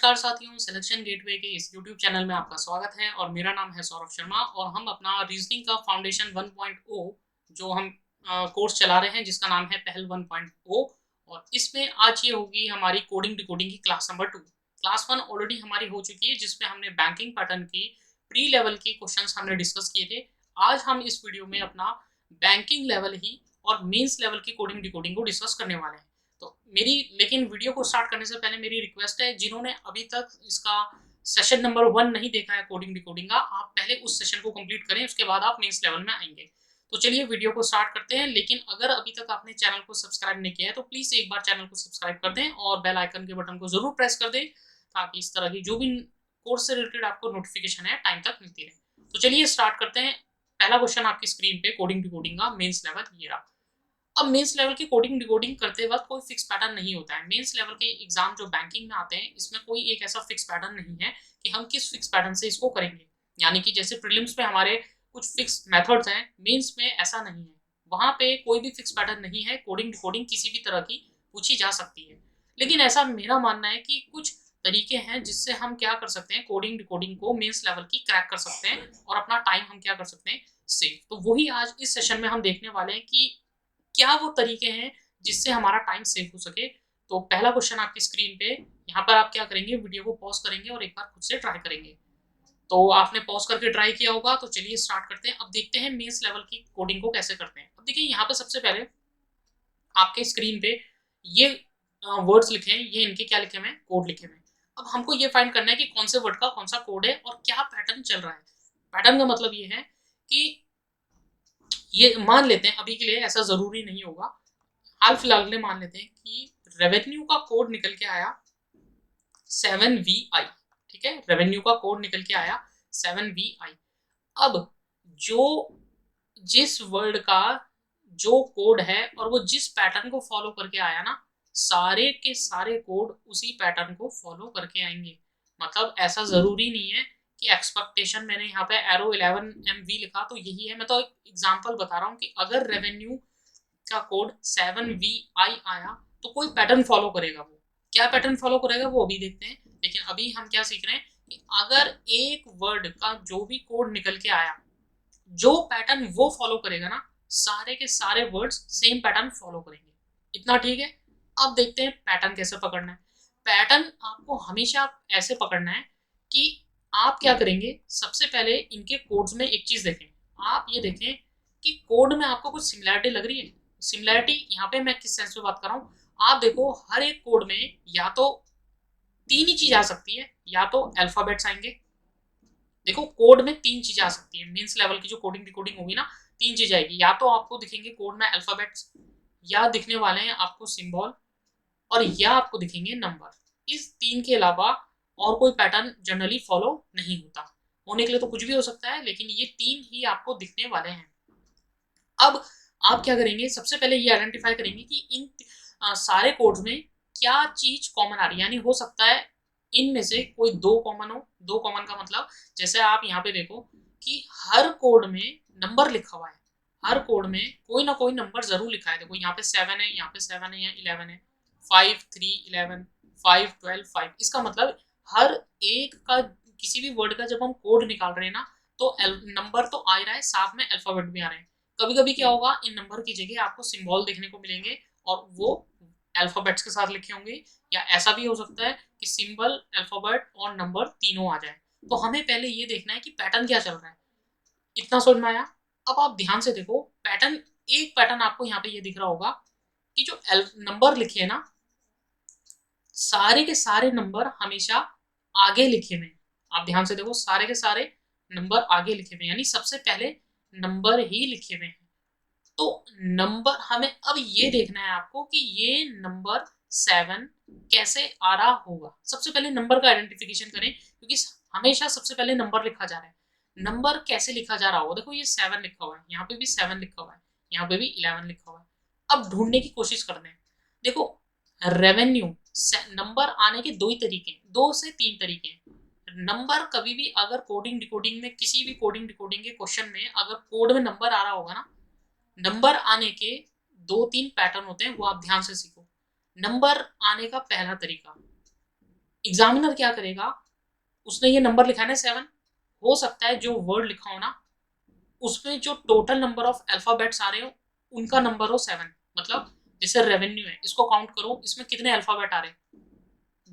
नमस्कार साथियों, selection gateway के इस यूट्यूब चैनल में आपका स्वागत है और मेरा नाम है सौरभ शर्मा और हम अपना रीजनिंग का फाउंडेशन 1.0 जो हम कोर्स चला रहे हैं जिसका नाम है पहल 1.0 और इसमें आज ये होगी हमारी कोडिंग डिकोडिंग की क्लास नंबर 2। क्लास 1 ऑलरेडी हमारी हो चुकी है जिसमें हमने बैंकिंग पैटर्न की प्री लेवल की क्वेश्चंस हमने डिस्कस किए थे। आज हम इस वीडियो में अपना बैंकिंग लेवल ही और मेंस लेवल की कोडिंग डिकोडिंग को डिस्कस करने वाले हैं। तो मेरी लेकिन वीडियो को स्टार्ट करने से पहले मेरी रिक्वेस्ट है, जिन्होंने अभी तक इसका सेशन नंबर 1 नहीं देखा है कोडिंग डिकोडिंग का, आप पहले उस सेशन को कंप्लीट करें, उसके बाद आप मेंस लेवल में आएंगे। तो चलिए वीडियो को स्टार्ट करते हैं। लेकिन अगर अभी तक आपने चैनल को सब्सक्राइब नहीं किया है तो प्लीज़ एक बार चैनल को सब्सक्राइब कर दें और बेल आइकन के बटन को जरूर प्रेस कर दें ताकि इस तरह की जो भी कोर्स से रिलेटेड आपको नोटिफिकेशन है टाइम तक मिलती रहे। तो चलिए स्टार्ट करते हैं। पहला क्वेश्चन आपकी स्क्रीन पे कोडिंग डिकोडिंग का मेंस लेवल ये रहा। अब मेंस लेवल की कोडिंग डिकोडिंग करते वक्त कोई फिक्स पैटर्न नहीं होता है। मेंस लेवल के एग्जाम जो बैंकिंग में आते हैं इसमें कोई एक ऐसा फिक्स पैटर्न नहीं है कि हम किस फिक्स पैटर्न से इसको करेंगे। यानी कि जैसे प्रीलिम्स में हमारे कुछ फिक्स मेथड्स हैं, मेंस में ऐसा नहीं है। वहां पे कोई भी फिक्स पैटर्न नहीं है, कोडिंग डिकोडिंग किसी भी तरह की पूछी जा सकती है। लेकिन ऐसा मेरा मानना है कि कुछ तरीके हैं जिससे हम क्या कर सकते हैं, कोडिंग डिकोडिंग को मेंस लेवल की क्रैक कर सकते हैं और अपना टाइम हम क्या कर सकते हैं, सेव। तो वही आज इस सेशन में हम देखने वाले हैं कि क्या वो तरीके हैं जिससे हमारा टाइम सेव हो सके। तो पहला क्वेश्चन आपकी स्क्रीन पे, यहाँ पर आप क्या करेंगे, वीडियो को पॉज करेंगे और एक बार खुद से ट्राई करेंगे। तो आपने पॉज करके ट्राई किया होगा। तो चलिए स्टार्ट करते हैं। अब देखते हैं मेंस लेवल की कोडिंग को कैसे करते हैं। अब देखिए यहाँ पे सबसे पहले आपके स्क्रीन पे ये वर्ड्स लिखे हैं, ये इनके क्या लिखे हुए हैं, कोड लिखे हुए हैं। अब हमको ये फाइंड करना है कि कौन से वर्ड का कौन सा कोड है और क्या पैटर्न चल रहा है। पैटर्न का मतलब ये है कि ये मान लेते हैं, अभी के लिए ऐसा जरूरी नहीं होगा, हाल फिलहाल में मान लेते हैं कि रेवेन्यू का कोड निकल के आया 7VI। ठीक है, रेवेन्यू का कोड निकल के आया 7VI। अब जो जिस वर्ड का जो कोड है और वो जिस पैटर्न को फॉलो करके आया ना, सारे के सारे कोड उसी पैटर्न को फॉलो करके आएंगे। मतलब ऐसा जरूरी नहीं है कि एक्सपेक्टेशन, मैंने यहाँ पे एरो 11MV लिखा तो यही है। मैं तो एक एग्जांपल बता रहा हूँ कि अगर रेवेन्यू का कोड 7VI आया तो कोई पैटर्न फॉलो करेगा। वो क्या पैटर्न फॉलो करेगा वो अभी देखते हैं। लेकिन अभी हम क्या सीख रहे हैं कि अगर एक वर्ड का जो भी कोड निकल के आया, जो पैटर्न वो फॉलो करेगा ना, सारे के सारे वर्ड्स सेम पैटर्न फॉलो करेंगे। इतना ठीक है। अब देखते हैं पैटर्न कैसे पकड़ना है। पैटर्न आपको हमेशा ऐसे पकड़ना है कि आप क्या करेंगे, सबसे पहले इनके कोड्स में एक चीज देखें। आप ये देखें कि कोड में आपको कुछ सिमिलैरिटी लग रही है। सिमिलैरिटी यहाँ पे मैं किस सेंस में बात कर रहा हूँ, आप देखो हर एक कोड में या तो तीन ही चीज आ सकती है, या तो अल्फाबेट्स आएंगे। देखो कोड में तीन चीजें आ सकती है, मीन्स लेवल की जो कोडिंग डिकोडिंग होगी ना, तीन चीज आएगी। या तो आपको दिखेंगे कोड में अल्फाबेट्स, या दिखने वाले हैं आपको सिंबल, और या आपको दिखेंगे नंबर। इस तीन के अलावा और कोई पैटर्न जनरली फॉलो नहीं होता। होने के लिए तो कुछ भी हो सकता है, लेकिन ये तीन ही आपको दिखने वाले हैं। अब आप क्या करेंगे, सबसे पहले ये आइडेंटिफाई करेंगे कि इन सारे कोड्स में क्या चीज कॉमन आ रही है। यानी हो सकता है इनमें से कोई दो कॉमन हो। दो कॉमन का मतलब, जैसे आप यहाँ पे देखो कि हर कोड में नंबर लिखा हुआ है। हर कोड में कोई ना कोई नंबर जरूर लिखा है। देखो यहाँ पे 7 है, यहाँ पे 7 है, यहाँ 11 है, 5 3 11, 5 12 5। इसका मतलब हर एक का किसी भी वर्ड का जब हम कोड निकाल रहे हैं ना, तो नंबर तो आ ही रहा है, साथ में अल्फाबेट भी आ रहे हैं। कभी कभी क्या होगा, इन नंबर की जगह आपको सिंबल देखने को मिलेंगे और वो अल्फाबेट्स के साथ लिखे होंगे। या ऐसा भी हो सकता है कि सिंबल, अल्फाबेट और नंबर तीनों आ जाए। तो हमें पहले ये देखना है कि पैटर्न क्या चल रहा है। इतना समझ में आया। अब आप ध्यान से देखो पैटर्न, एक पैटर्न आपको यहाँ पे ये दिख रहा होगा कि जो नंबर लिखे हैं ना, सारे के सारे नंबर हमेशा आगे लिखे हुए हैं। आप ध्यान से देखो सारे के सारे नंबर आगे लिखे हुए हैं, यानी सबसे पहले नंबर ही लिखे हुए हैं। तो नंबर हमें अब ये देखना है आपको कि ये नंबर 7 कैसे आ रहा होगा। सबसे पहले नंबर का आइडेंटिफिकेशन करें, क्योंकि हमेशा सबसे पहले नंबर लिखा जा रहा है। नंबर कैसे लिखा जा रहा होगा, देखो ये 7 लिखा हुआ है, यहाँ पे भी 7 लिखा हुआ है, यहाँ पे भी 11 लिखा हुआ है। अब ढूंढने की कोशिश करते हैं। देखो रेवेन्यू नंबर आने के दो ही तरीके हैं, 2 से 3 तरीके हैं। नंबर कभी भी अगर कोडिंग डिकोडिंग में, किसी भी कोडिंग डिकोडिंग के क्वेश्चन में अगर कोड में नंबर आ रहा होगा ना, नंबर आने के 2-3 पैटर्न होते हैं, वो आप ध्यान से सीखो। नंबर आने का पहला तरीका, एग्जामिनर क्या करेगा, उसने ये नंबर लिखा है ना 7, हो सकता है जो वर्ड लिखा हो ना उसमें जो टोटल नंबर ऑफ अल्फाबेट्स आ रहे हो उनका नंबर हो 7। मतलब जैसे रेवेन्यू है, इसको काउंट करो, इसमें कितने अल्फाबेट आ रहे हैं,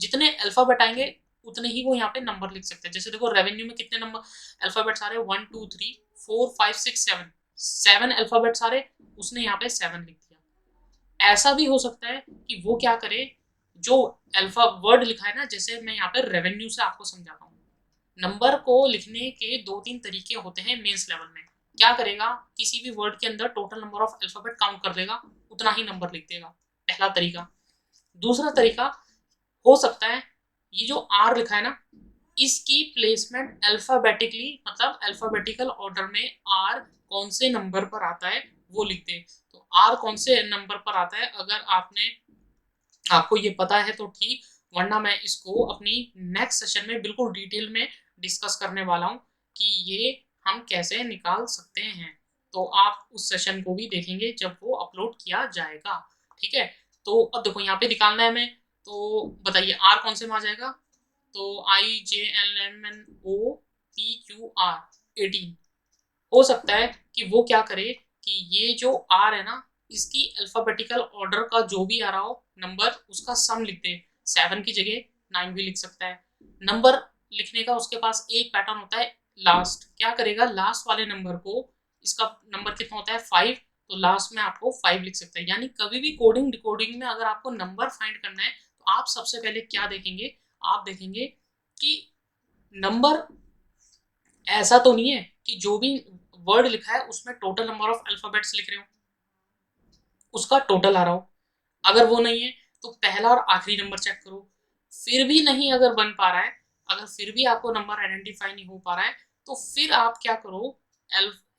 जितने अल्फाबेट आएंगे उतने ही वो यहाँ पे नंबर लिख सकते हैं। जैसे देखो रेवेन्यू में कितने नंबर अल्फाबेट्स आ रहे हैं, 1 2 3 4 5 6 7, 7 अल्फाबेट्स आ रहे, उसने यहाँ पे 7 लिख दिया। ऐसा भी हो सकता है कि वो क्या करे, जो अल्फा वर्ड लिखा है ना, जैसे मैं यहाँ पे रेवेन्यू से आपको समझाता हूँ, नंबर को लिखने के 2-3 तरीके होते हैं मेंस लेवल में। क्या करेगा, किसी भी वर्ड के अंदर total number of alphabet count कर लेगा, उतना ही नंबर लिख देगा, पहला तरीका। दूसरा तरीका हो सकता है, ये जो आर लिखा है ना, इसकी प्लेसमेंट अल्फाबेटिकली, मतलब अल्फाबेटिकल ऑर्डर में आर कौन से नंबर पर आता है वो लिख दे। तो आर कौन से नंबर पर आता है, अगर आपको ये पता है तो ठीक, वरना मैं इसको अपनी नेक्स्ट सेशन में बिल्कुल डिटेल में डिस्कस करने वाला हूँ कि ये हम कैसे निकाल सकते हैं। तो आप उस सेशन को भी देखेंगे जब वो अपलोड किया जाएगा। ठीक है, तो अब देखो यहाँ पे निकालना है हमें, तो बताइए आर कौन से में आ जाएगा, तो IJLMNOPQR 18। हो सकता है कि वो क्या करे कि ये जो आर है ना, इसकी अल्फाबेटिकल ऑर्डर का जो भी आ रहा हो नंबर, उसका सम लिख दे। 7 की जगह 9 भी लिख सकता है। नंबर लिखने का उसके पास एक पैटर्न होता है, लास्ट क्या करेगा, लास्ट वाले नंबर को, इसका नंबर कितना होता है 5, तो लास्ट में आपको 5 लिख सकता है। यानी कभी भी कोडिंग डिकोडिंग में अगर आपको नंबर फाइंड करना है तो आप सबसे पहले क्या देखेंगे, आप देखेंगे कि नंबर ऐसा तो नहीं है कि जो भी वर्ड लिखा है उसमें टोटल नंबर ऑफ अल्फाबेट्स लिख रहे हो, उसका टोटल आ रहा हो। अगर वो नहीं है तो पहला और आखिरी नंबर चेक करो। फिर भी नहीं अगर बन पा रहा है, अगर फिर भी आपको नंबर आइडेंटिफाई नहीं हो पा रहा है, तो फिर आप क्या करो,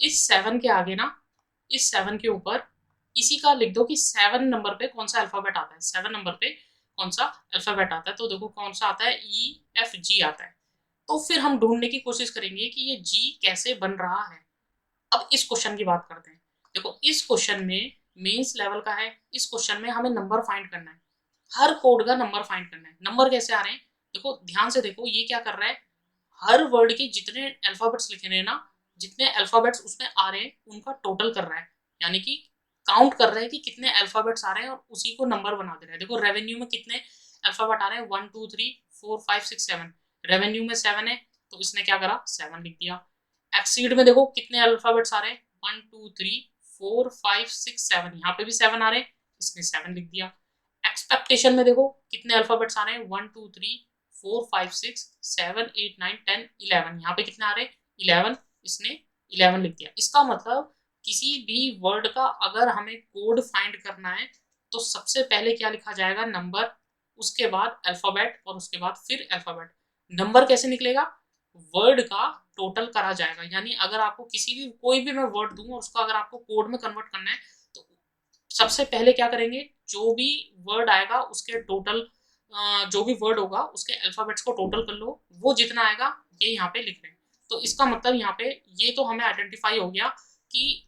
इस 7 के आगे ना, इस 7 के ऊपर इसी का लिख दो कि 7 नंबर पे कौन सा अल्फाबेट आता है, 7 नंबर पे कौन सा अल्फाबेट आता है। तो देखो कौन सा आता है, EFG आता है। तो फिर हम ढूंढने की कोशिश करेंगे कि ये जी कैसे बन रहा है। अब इस क्वेश्चन की बात करते हैं। देखो इस क्वेश्चन में मेंस लेवल का है, इस क्वेश्चन में हमें नंबर फाइंड करना है, हर कोड का नंबर फाइंड करना है। नंबर कैसे आ रहे हैं, देखो ध्यान से देखो, ये क्या कर रहा है, हर वर्ड के जितने अल्फाबेट्स लिखे रहे हैं ना, जितने अल्फाबेट्स उसमें आ रहे हैं उनका टोटल कर रहा है, यानी कि काउंट कर रहा है कि कितने अल्फाबेट्स आ रहे हैं और उसी को नंबर बना दे रहा है। देखो रेवेन्यू में कितने अल्फाबेट आ रहे हैं, 1 2 3 4 5 6 7, रेवेन्यू में 7 है तो इसने क्या करा, 7 लिख दिया। एक्सीड में देखो कितने अल्फाबेट्स आ रहे हैं, 1 2 3 4 5 6 7, यहाँ पे भी 7 आ रहे हैं, इसने 7 लिख दिया। एक्सपेक्टेशन में देखो कितने अल्फाबेट्स आ रहे हैं, 1 2 3 4 5 6 7 8 9 10 11, यहाँ पे कितने आ रहे हैं 11, इसने 11 लिख दिया। इसका मतलब किसी भी वर्ड का अगर हमें कोड फाइंड करना है तो सबसे पहले क्या लिखा जाएगा, नंबर, उसके बाद अल्फाबेट और उसके बाद फिर अल्फाबेट। नंबर कैसे निकलेगा, वर्ड का टोटल करा जाएगा। यानी अगर आपको किसी भी कोई भी मैं वर्ड दूं और उसको अगर आपको कोड में कन्वर्ट करना है तो सबसे पहले क्या करेंगे, जो भी वर्ड आएगा उसके टोटल, जो भी वर्ड होगा उसके अल्फाबेट्स को टोटल कर लो, वो जितना आएगा ये यहाँ पे लिख रहे हैं। तो इसका मतलब यहाँ पे ये तो हमें आइडेंटिफाई हो गया कि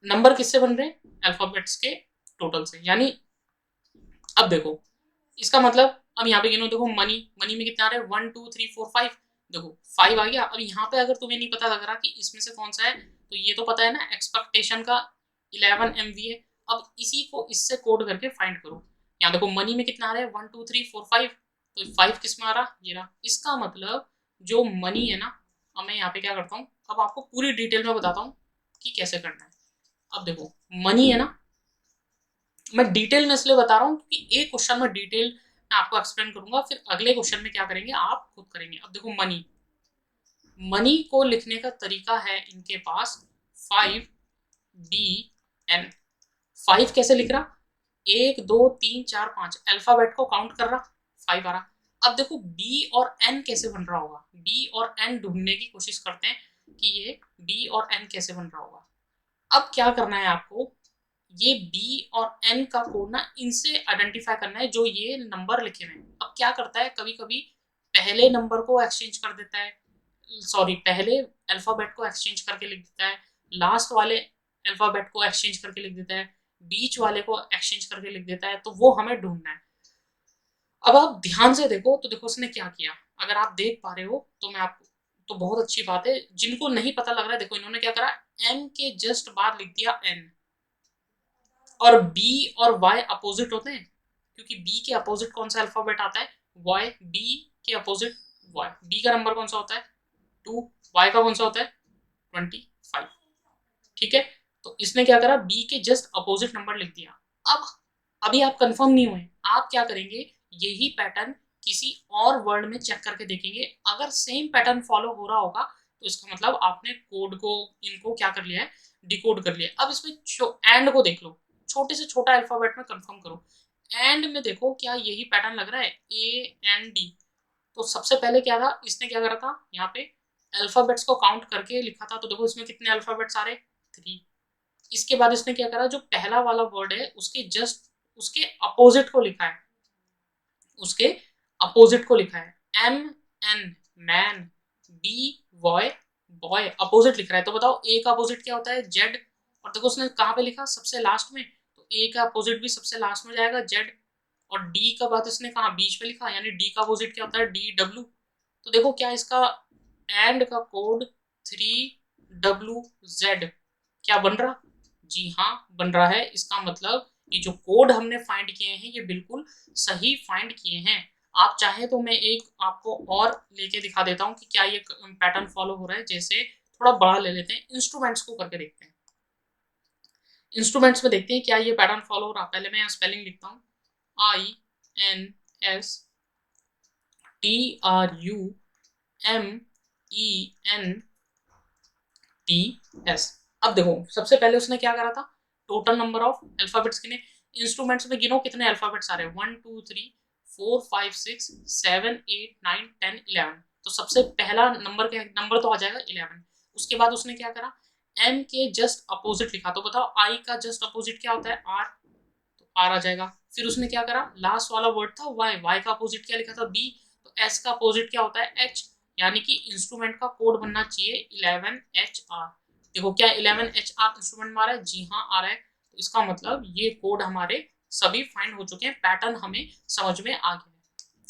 नंबर किससे बन रहे हैं, अल्फाबेट्स के टोटल से। यानी अब देखो इसका मतलब, अब यहाँ पे गिनो, देखो मनी, मनी में कितने आ रहे हैं, 1 2 3 4 5, देखो 5 आ गया। अब यहाँ पे अगर तुम्हें नहीं पता लग रहा कि इसमें से कौन सा है, तो ये तो पता है ना, एक्सपेक्टेशन का 11 MV है। अब इसी को इससे कोड करके फाइंड करो। यहाँ देखो मनी में कितना आ रहा है, 1 2 3 4 5, तो 5 किस में आ रहा, ये रहा। इसका मतलब जो मनी है ना, अब मैं यहाँ पे क्या करता हूँ, अब आपको पूरी डिटेल में बताता हूँ कि कैसे करना है। अब देखो मनी है ना, मैं डिटेल में इसलिए बता रहा हूँ क्योंकि एक क्वेश्चन में डिटेल मैं आपको एक्सप्लेन करूंगा, फिर अगले क्वेश्चन में क्या करेंगे आप खुद करेंगे। अब देखो मनी, मनी को लिखने का तरीका है इनके पास 5BN। 5 कैसे लिख रहा, 1 2 3 4 5 अल्फाबेट को काउंट कर रहा, 5 आ रहा। अब देखो बी और एन कैसे बन रहा होगा, बी और एन ढूंढने की कोशिश करते हैं कि ये बी और एन कैसे बन रहा होगा। अब क्या करना है आपको, ये बी और एन का कोड ना इनसे आइडेंटिफाई करना है जो ये नंबर लिखे हुए हैं। अब क्या करता है, कभी कभी पहले नंबर को एक्सचेंज कर देता है, सॉरी पहले अल्फाबेट को एक्सचेंज करके लिख देता है, लास्ट वाले अल्फाबेट को एक्सचेंज करके लिख देता है, बीच वाले को एक्सचेंज करके लिख देता है। तो वो हमें ढूंढना है। अब आप ध्यान से देखो तो देखो उसने क्या किया, अगर आप देख पा रहे हो तो मैं आपको, तो बहुत अच्छी बात है। जिनको नहीं पता लग रहा है देखो इन्होंने क्या करा, एम के जस्ट बाद लिख दिया एन। और बी और वाई अपोजिट होते हैं, क्योंकि बी के अपोजिट कौन सा अल्फाबेट आता है, वाई। बी के अपोजिट वाई, बी का नंबर कौन सा होता है 2, वाई का कौन सा होता है 25। ठीक है, तो इसने क्या करा, बी के जस्ट अपोजिट नंबर लिख दिया। अब अभी आप कंफर्म नहीं हुए, आप क्या करेंगे, यही पैटर्न किसी और वर्ड में चेक करके देखेंगे, अगर सेम पैटर्न फॉलो हो रहा होगा तो इसका मतलब आपने कोड को, इनको क्या कर लिया है, डिकोड कर लिया। अब इसमें एंड को देख लो, छोटे से छोटा अल्फाबेट में कंफर्म करो। एंड में देखो क्या यही पैटर्न लग रहा है, AND। तो सबसे पहले क्या था, इसने क्या करा था, यहाँ पे अल्फाबेट्स को काउंट करके लिखा था, तो देखो इसमें कितने अल्फाबेट्स आ रहे, 3। इसके बाद इसने क्या करा, जो पहला वाला वर्ड है उसके जस्ट उसके अपोजिट को लिखा है, उसके अपोजिट को लिखा है, MN man, B boy, boy opposite लिख रहा है। तो बताओ ए का अपोजिट क्या होता है, जेड। और देखो उसने कहाँ पे लिखा, सबसे लास्ट में, तो ए का अपोजिट भी सबसे लास्ट में जाएगा, जेड। और डी का बात इसने कहा बीच में लिखा, यानी डी का अपोजिट क्या होता है, DW। तो देखो क्या इसका एंड का कोड 3WZ क्या बन रहा, जी हाँ बन रहा है। इसका मतलब ये जो कोड हमने फाइंड किए हैं ये बिल्कुल सही फाइंड किए हैं। आप चाहे तो मैं एक आपको और लेके दिखा देता हूँ कि क्या ये पैटर्न फॉलो हो रहा है। जैसे थोड़ा बड़ा ले लेते हैं, इंस्ट्रूमेंट्स को करके देखते हैं। इंस्ट्रूमेंट्स में देखते हैं क्या ये पैटर्न फॉलो हो रहा है। पहले मैं यहाँ स्पेलिंग लिखता हूँ, INSTRUMENTS। अब देखो सबसे पहले उसने क्या करा था, टोटल नंबर ऑफ अल्फाबेट्स गिने। इंस्ट्रूमेंट्स में गिनो कितने अल्फाबेट्स आ रहे हैं, 1 2 3 4 5 6 7 8 9 10 11। तो सबसे पहला नंबर तो आ जाएगा 11। उसके बाद उसने क्या करा, एम के जस्ट अपोजिट लिखा। तो बताओ आई का जस्ट अपोजिट क्या होता है, आर। तो आर आ जाएगा। फिर उसने क्या करा, लास्ट वाला वर्ड था वाई, वाई का अपोजिट क्या लिखा था, बी। तो एस का अपोजिट क्या होता है, एच। यानी कि इंस्ट्रूमेंट का कोड बनना चाहिए 11HR। देखो क्या 11HR इंस्ट्रूमेंट में आ रहा है, जी हाँ आ रहा है। तो इसका मतलब ये कोड हमारे सभी फाइंड हो चुके हैं, पैटर्न हमें समझ में आ गया है।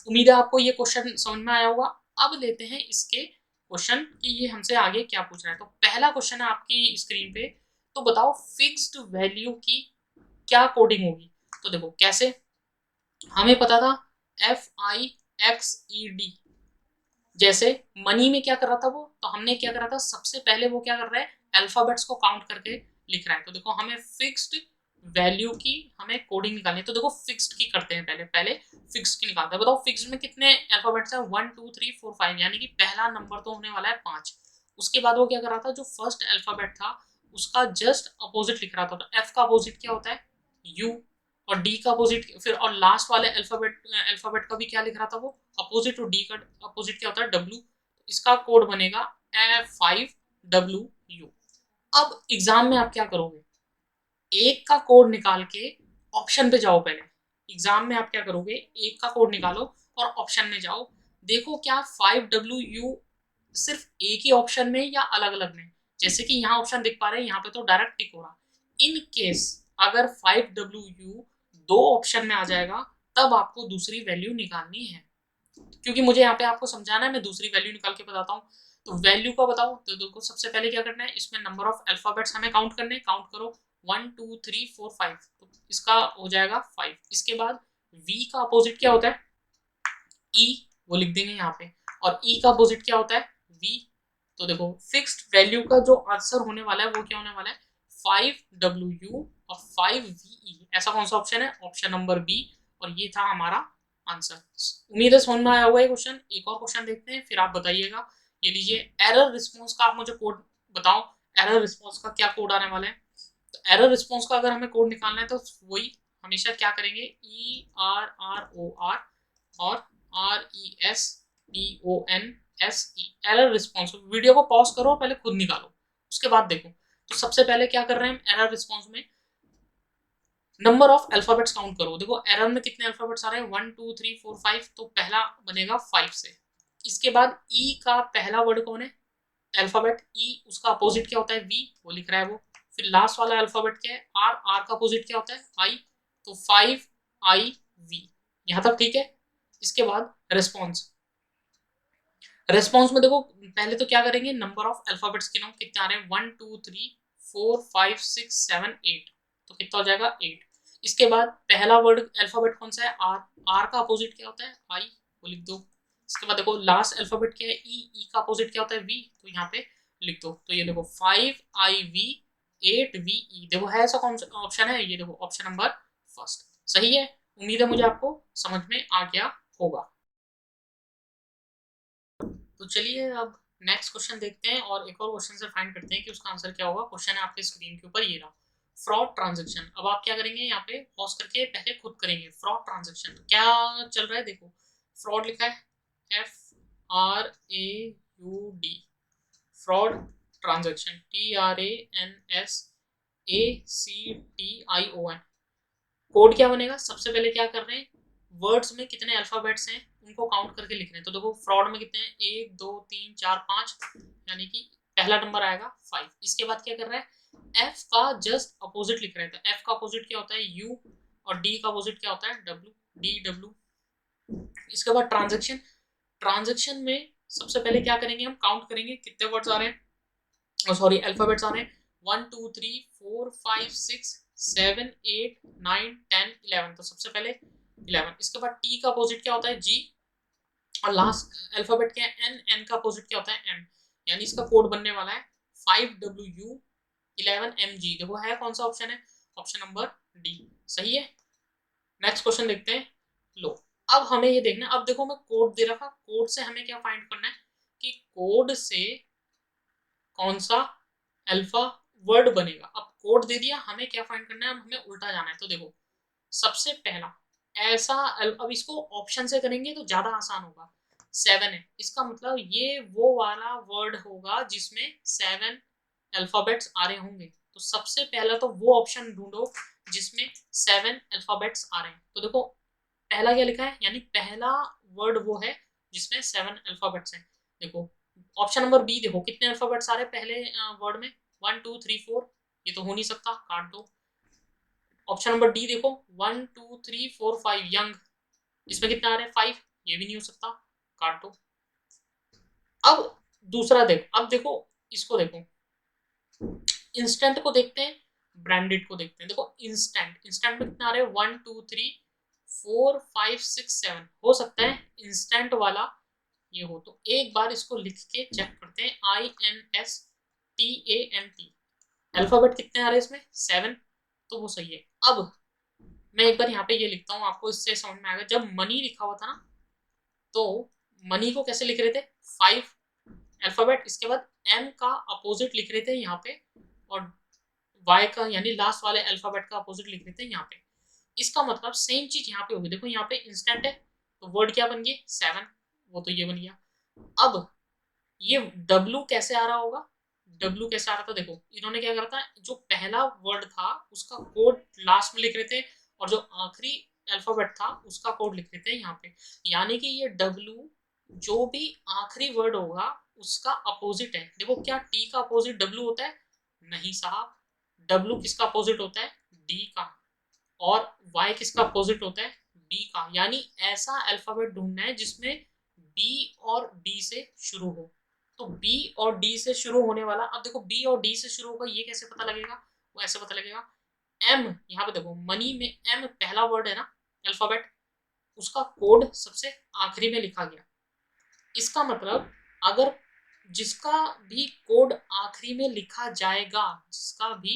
उम्मीद है आपको ये क्वेश्चन समझ में आया होगा। अब लेते हैं इसके क्वेश्चन कि ये हमसे आगे क्या पूछ रहा है। तो पहला क्वेश्चन है आपकी स्क्रीन पे, तो बताओ फिक्स्ड वैल्यू की क्या कोडिंग होगी। तो देखो कैसे, हमें पता था FIXED, जैसे मनी में क्या कर रहा था वो, तो हमने क्या करा था, सबसे पहले वो क्या कर रहा है, अल्फाबेट्स को काउंट करके लिख रहा है। तो देखो हमें फिक्स्ड वैल्यू की हमें कोडिंग निकालनी है। तो देखो फिक्स्ड की करते हैं, पहले पहले फिक्स्ड की निकालते हैं। बताओ फिक्स्ड में कितने अल्फाबेट्स है, 1 2 3 4 5, यानी कि पहला नंबर तो होने वाला है 5। उसके बाद वो क्या कर रहा था, जो फर्स्ट अल्फाबेट था उसका जस्ट अपोजिट लिख रहा था। तो एफ का अपोजिट क्या होता है, यू। और डी का अपोजिट, फिर और लास्ट वाले अल्फाबेट का भी क्या लिख रहा था वो, अपोजिट। तो डी का अपोजिट क्या होता है, डब्ल्यू। इसका कोड बनेगा F5WU। अब एग्जाम में आप क्या करोगे, एक का कोड निकाल के ऑप्शन पे जाओ। पहले एग्जाम में आप क्या करोगे, एक का कोड निकालो और ऑप्शन में जाओ, देखो क्या 5WU सिर्फ एक ही ऑप्शन में या अलग अलग में। जैसे कि यहाँ ऑप्शन दिख पा रहे हैं, यहाँ पे तो डायरेक्ट टिक हो रहा। इन केस अगर 5WU दो ऑप्शन में आ जाएगा तब आपको दूसरी वैल्यू निकालनी है। क्योंकि मुझे यहाँ पे आपको समझाना है, मैं दूसरी वैल्यू निकाल के बताता हूँ। तो वैल्यू का बताओ, तो देखो सबसे पहले क्या करना है, इसमें नंबर ऑफ अल्फाबेट्स हमें काउंट करने हैं। काउंट करो 1 2 3 4 5, तो इसका हो जाएगा 5। इसके बाद V का अपोजिट क्या होता है, E, वो लिख देंगे यहाँ पे। और E का अपोजिट क्या होता है, V। तो देखो फिक्स्ड वैल्यू का जो आंसर होने वाला है वो क्या होने वाला है, 5WU और 5VE। ऐसा कौन सा ऑप्शन है, ऑप्शन नंबर बी। और ये था हमारा आंसर। उम्मीद है समझ में आया होगा ये क्वेश्चन। एक और क्वेश्चन देखते हैं फिर आप बताइएगा। ये लीजिए, एरर रिस्पॉन्स का आप मुझे कोड बताओ, एरर रिस्पॉन्स का क्या कोड आने वाला है। तो एरर रिस्पॉन्स का अगर हमें कोड निकालना है तो वही हमेशा क्या करेंगे, ERROR और RESPONSE, एरर रिस्पॉन्स। वीडियो को पॉज करो और पहले खुद निकालो, उसके बाद देखो। तो सबसे पहले क्या कर रहे हैं, एरर रिस्पॉन्स में नंबर ऑफ अल्फाबेट्स काउंट करो। देखो एरर में कितने अल्फाबेट्स आ रहे हैं, 1 2 3 4 5। तो पहला बनेगा 5 से। इसके बाद ई का पहला वर्ड कौन है, अल्फाबेट ई, उसका अपोजिट क्या होता है, वी, वो लिख रहा है वो। फिर लास्ट वाला अल्फाबेट क्या है, आर, आर का अपोजिट क्या होता है, आई। तो 5IV। यहाँ तक ठीक है। इसके बाद रेस्पॉन्स। रेस्पॉन्स में देखो पहले तो क्या करेंगे, नंबर ऑफ अल्फाबेट्स गिनो कितने आ रहे हैं, 1 2 3 4 5 6 7 8, तो कितना हो जाएगा 8। इसके बाद पहला वर्ड अल्फाबेट कौन सा है, आर। आर का अपोजिट क्या होता है, आई, वो लिख दो। इसके बाद देखो लास्ट अल्फाबेट क्या है, ई। ई का अपोजिट क्या होता है, वी, तो यहाँ पे लिख दो। तो ये देखो 5 IV 8 VE, देखो है ऐसा कौन सा ऑप्शन है, ये देखो ऑप्शन नंबर फर्स्ट सही है। उम्मीद है मुझे आपको समझ में आ गया होगा। तो चलिए अब नेक्स्ट क्वेश्चन देखते हैं और एक और क्वेश्चन से फाइंड करते हैं कि उसका आंसर क्या होगा। क्वेश्चन है आपके स्क्रीन के ऊपर, ये रहा, फ्रॉड ट्रांजैक्शन। अब आप क्या करेंगे, यहाँ पे पॉज करके पहले खुद करेंगे फ्रॉड ट्रांजैक्शन। तो क्या चल रहा है, देखो फ्रॉड लिखा है FRAUD, fraud transaction TRANSACTION। Code क्या बनेगा, सबसे पहले क्या कर रहे हैं, वर्ड्स में कितने अल्फाबेट्स हैं उनको काउंट करके लिख रहे हैं। तो देखो फ्रॉड में कितने हैं, 1 2 3 4 5, यानी कि पहला नंबर आएगा 5। इसके बाद क्या कर रहा है, एफ का जस्ट अपोजिट लिख रहे हैं। तो एफ का अपोजिट क्या होता है, यू, और डी का अपोजिट क्या होता है, डब्ल्यू, डी डब्ल्यू। इसके बाद ट्रांजेक्शन। ट्रांजेक्शन में सबसे पहले क्या करेंगे, हम काउंट करेंगे कितने वर्ड्स आ रहे हैं, सॉरी अल्फाबेट्स आ रहे हैं, 1 2 3 4 5 6 7 8 9 10 11। तो सबसे पहले 11। इसके बाद टी का अपोजिट क्या होता है, जी, और लास्ट अल्फाबेट क्या है, एन। एन का अपोजिट क्या होता है, एम। यानी इसका कोड बनने वाला है 5WU 11MG। देखो है कौन सा ऑप्शन है, ऑप्शन नंबर डी सही है। नेक्स्ट क्वेश्चन देखते हैं। लो अब हमें ये देखना, अब देखो मैं कोड दे रखा, कोड से हमें क्या फाइंड करना है कि कोड से कौन सा अल्फा वर्ड बनेगा। अब कोड दे दिया, हमें क्या फाइंड करना है, अब हमें उल्टा जाना है। तो देखो सबसे पहला ऐसा अब इसको ऑप्शन से करेंगे तो ज्यादा आसान होगा। 7 है, इसका मतलब ये वो वाला वर्ड होगा जिसमें 7 अल्फाबेट्स आ रहे होंगे। तो सबसे पहला तो वो ऑप्शन ढूंढो जिसमें 7 अल्फाबेट्स आ रहे हैं। तो देखो पहला क्या लिखा है, यानी पहला वर्ड वो है जिसमें 7 अल्फाबेट्स हैं। देखो ऑप्शन नंबर बी, देखो कितने अल्फाबेट्स आ रहे हैं पहले वर्ड में, 1 2 3 4, ये तो हो नहीं सकता, काट दो। ऑप्शन नंबर डी देखो 1 2 3 4 5 यंग, इसमें कितने आ रहे हैं 5, ये भी नहीं हो सकता, काट दो। अब दूसरा देखो, अब देखो इसको देखो, इंस्टेंट को देखते हैं, ब्रांडेड को देखते हैं। देखो इंस्टेंट, इंस्टेंट में कितने आ रहे हैं 1 2 3 4 5 6 7, हो सकता है इंस्टेंट वाला ये हो। तो एक बार इसको लिख के चेक करते हैं, INSTANT, अल्फाबेट कितने आ रहे हैं इसमें 7, तो वो सही है। अब मैं एक बार यहाँ पे ये लिखता हूँ, आपको इससे समझ में आएगा। जब मनी लिखा हुआ था ना, तो मनी को कैसे लिख रहे थे, 5 अल्फाबेट। इसके बाद एम का अपोजिट लिख रहे थे यहाँ पे, और वाई का यानी लास्ट वाले अल्फाबेट का अपोजिट लिख रहे थे यहाँ पे। इसका मतलब सेम चीज यहाँ पे होगी। देखो यहाँ पे इंस्टेंट है, तो वर्ड क्या बन गया 7, वो तो ये बन गया। अब ये डब्लू कैसे आ रहा होगा, डब्लू कैसे आ रहा था, देखो इन्होंने क्या करा था, जो पहला वर्ड था उसका कोड लास्ट में लिख रहे थे, और जो आखिरी अल्फाबेट था उसका कोड लिख रहे थे यहाँ पे। यानी कि ये डब्लू जो भी आखिरी वर्ड होगा उसका अपोजिट है। देखो क्या टी का अपोजिट डब्लू होता है, नहीं साहब, डब्लू किसका अपोजिट होता है, डी का, और वाई किसका अपोजिट होता है, बी का। यानी ऐसा अल्फाबेट ढूंढना है जिसमें बी और डी से शुरू हो। तो बी और डी से शुरू होने वाला, अब देखो बी और डी से शुरू होगा, ये कैसे पता लगेगा, वो ऐसे पता लगेगा, एम। यहाँ पे देखो मनी में एम पहला वर्ड है ना अल्फाबेट, उसका कोड सबसे आखिरी में लिखा गया। इसका मतलब अगर जिसका भी कोड आखिरी में लिखा जाएगा, जिसका भी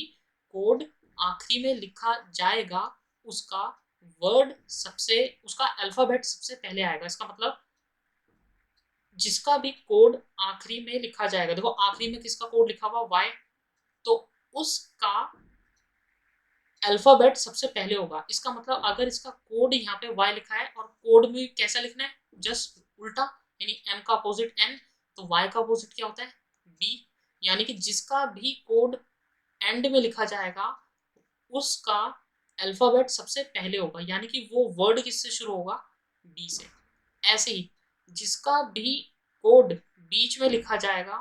कोड आखिरी में लिखा जाएगा, उसका वर्ड सबसे, उसका अल्फाबेट सबसे पहले आएगा। इसका मतलब जिसका भी कोड आखिरी में लिखा जाएगा, देखो आखिरी में किसका कोड लिखा हुआ वाई, तो उसका अल्फाबेट सबसे पहले होगा। इसका मतलब अगर इसका कोड यहाँ पे वाई लिखा है और कोड में कैसा लिखना है, जस्ट उल्टा, यानी एम का अपोजिट एन, तो वाई का अपोजिट क्या होता है बी। यानी कि जिसका भी कोड एंड में लिखा जाएगा उसका अल्फाबेट सबसे पहले होगा, यानी कि वो वर्ड किससे शुरू होगा, बी से। ऐसे ही जिसका भी कोड बीच में लिखा जाएगा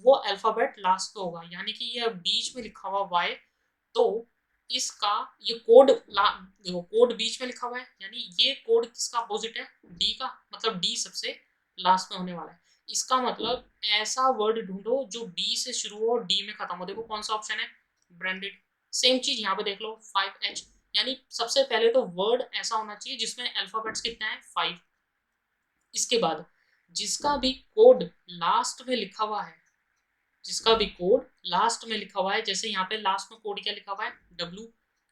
वो अल्फाबेट लास्ट पे होगा, यानी कि ये बीच में लिखा हुआ वाई, तो इसका ये कोड देखो कोड बीच में लिखा हुआ है, यानी ये कोड किसका अपोजिट है, डी का, मतलब डी सबसे लास्ट में होने वाला है। इसका मतलब ऐसा वर्ड ढूंढो जो बी से शुरू हो और डी में खत्म हो। देखो कौन सा ऑप्शन है, ब्रांडेड। सेम चीज यहाँ पे देख लो 5H, यानी सबसे पहले तो वर्ड ऐसा होना चाहिए जिसमें अल्फाबेट्स कितना है 5। इसके बाद जिसका भी कोड लास्ट में लिखा हुआ है, जिसका भी कोड लास्ट में लिखा हुआ है, जैसे यहाँ पे लास्ट में कोड क्या लिखा हुआ है W,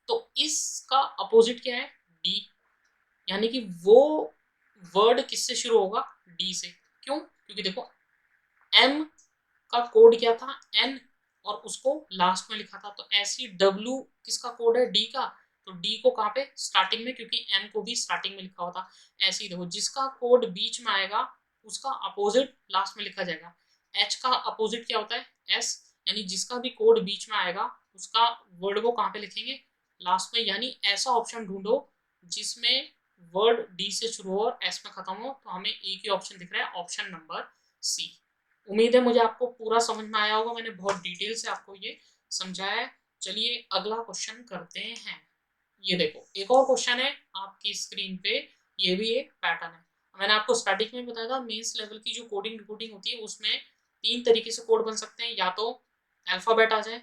तो इसका अपोजिट क्या है D, यानी कि वो वर्ड किससे शुरू होगा, D से। क्यों, क्योंकि देखो M का कोड क्या था N, और उसको लास्ट में लिखा था, तो ऐसी W किसका कोड है D का, तो D को कहाँ पे स्टार्टिंग में, क्योंकि N को भी स्टार्टिंग में लिखा हुआ था। ऐसे ही देखो जिसका कोड बीच में आएगा उसका अपोजिट लास्ट में लिखा जाएगा। H का अपोजिट क्या होता है S, यानी जिसका भी कोड बीच में आएगा उसका वर्ड को कहाँ पे लिखेंगे, लास्ट में। यानी ऐसा ऑप्शन ढूंढो जिसमें वर्ड डी से शुरू हो और एस में खत्म हो, तो हमें एक ही ऑप्शन दिख रहा है, ऑप्शन नंबर सी। उम्मीद है मुझे आपको पूरा समझ में आया होगा, मैंने बहुत डिटेल से आपको ये समझाया है। चलिए अगला क्वेश्चन करते हैं। ये देखो एक और क्वेश्चन है आपकी स्क्रीन पे, ये भी एक पैटर्न है। मैंने आपको स्टार्टिंग में बताया था मेंस लेवल की जो कोडिंग रिकॉर्डिंग होती है उसमें 3 तरीके से कोड बन सकते हैं, या तो अल्फाबेट आ जाए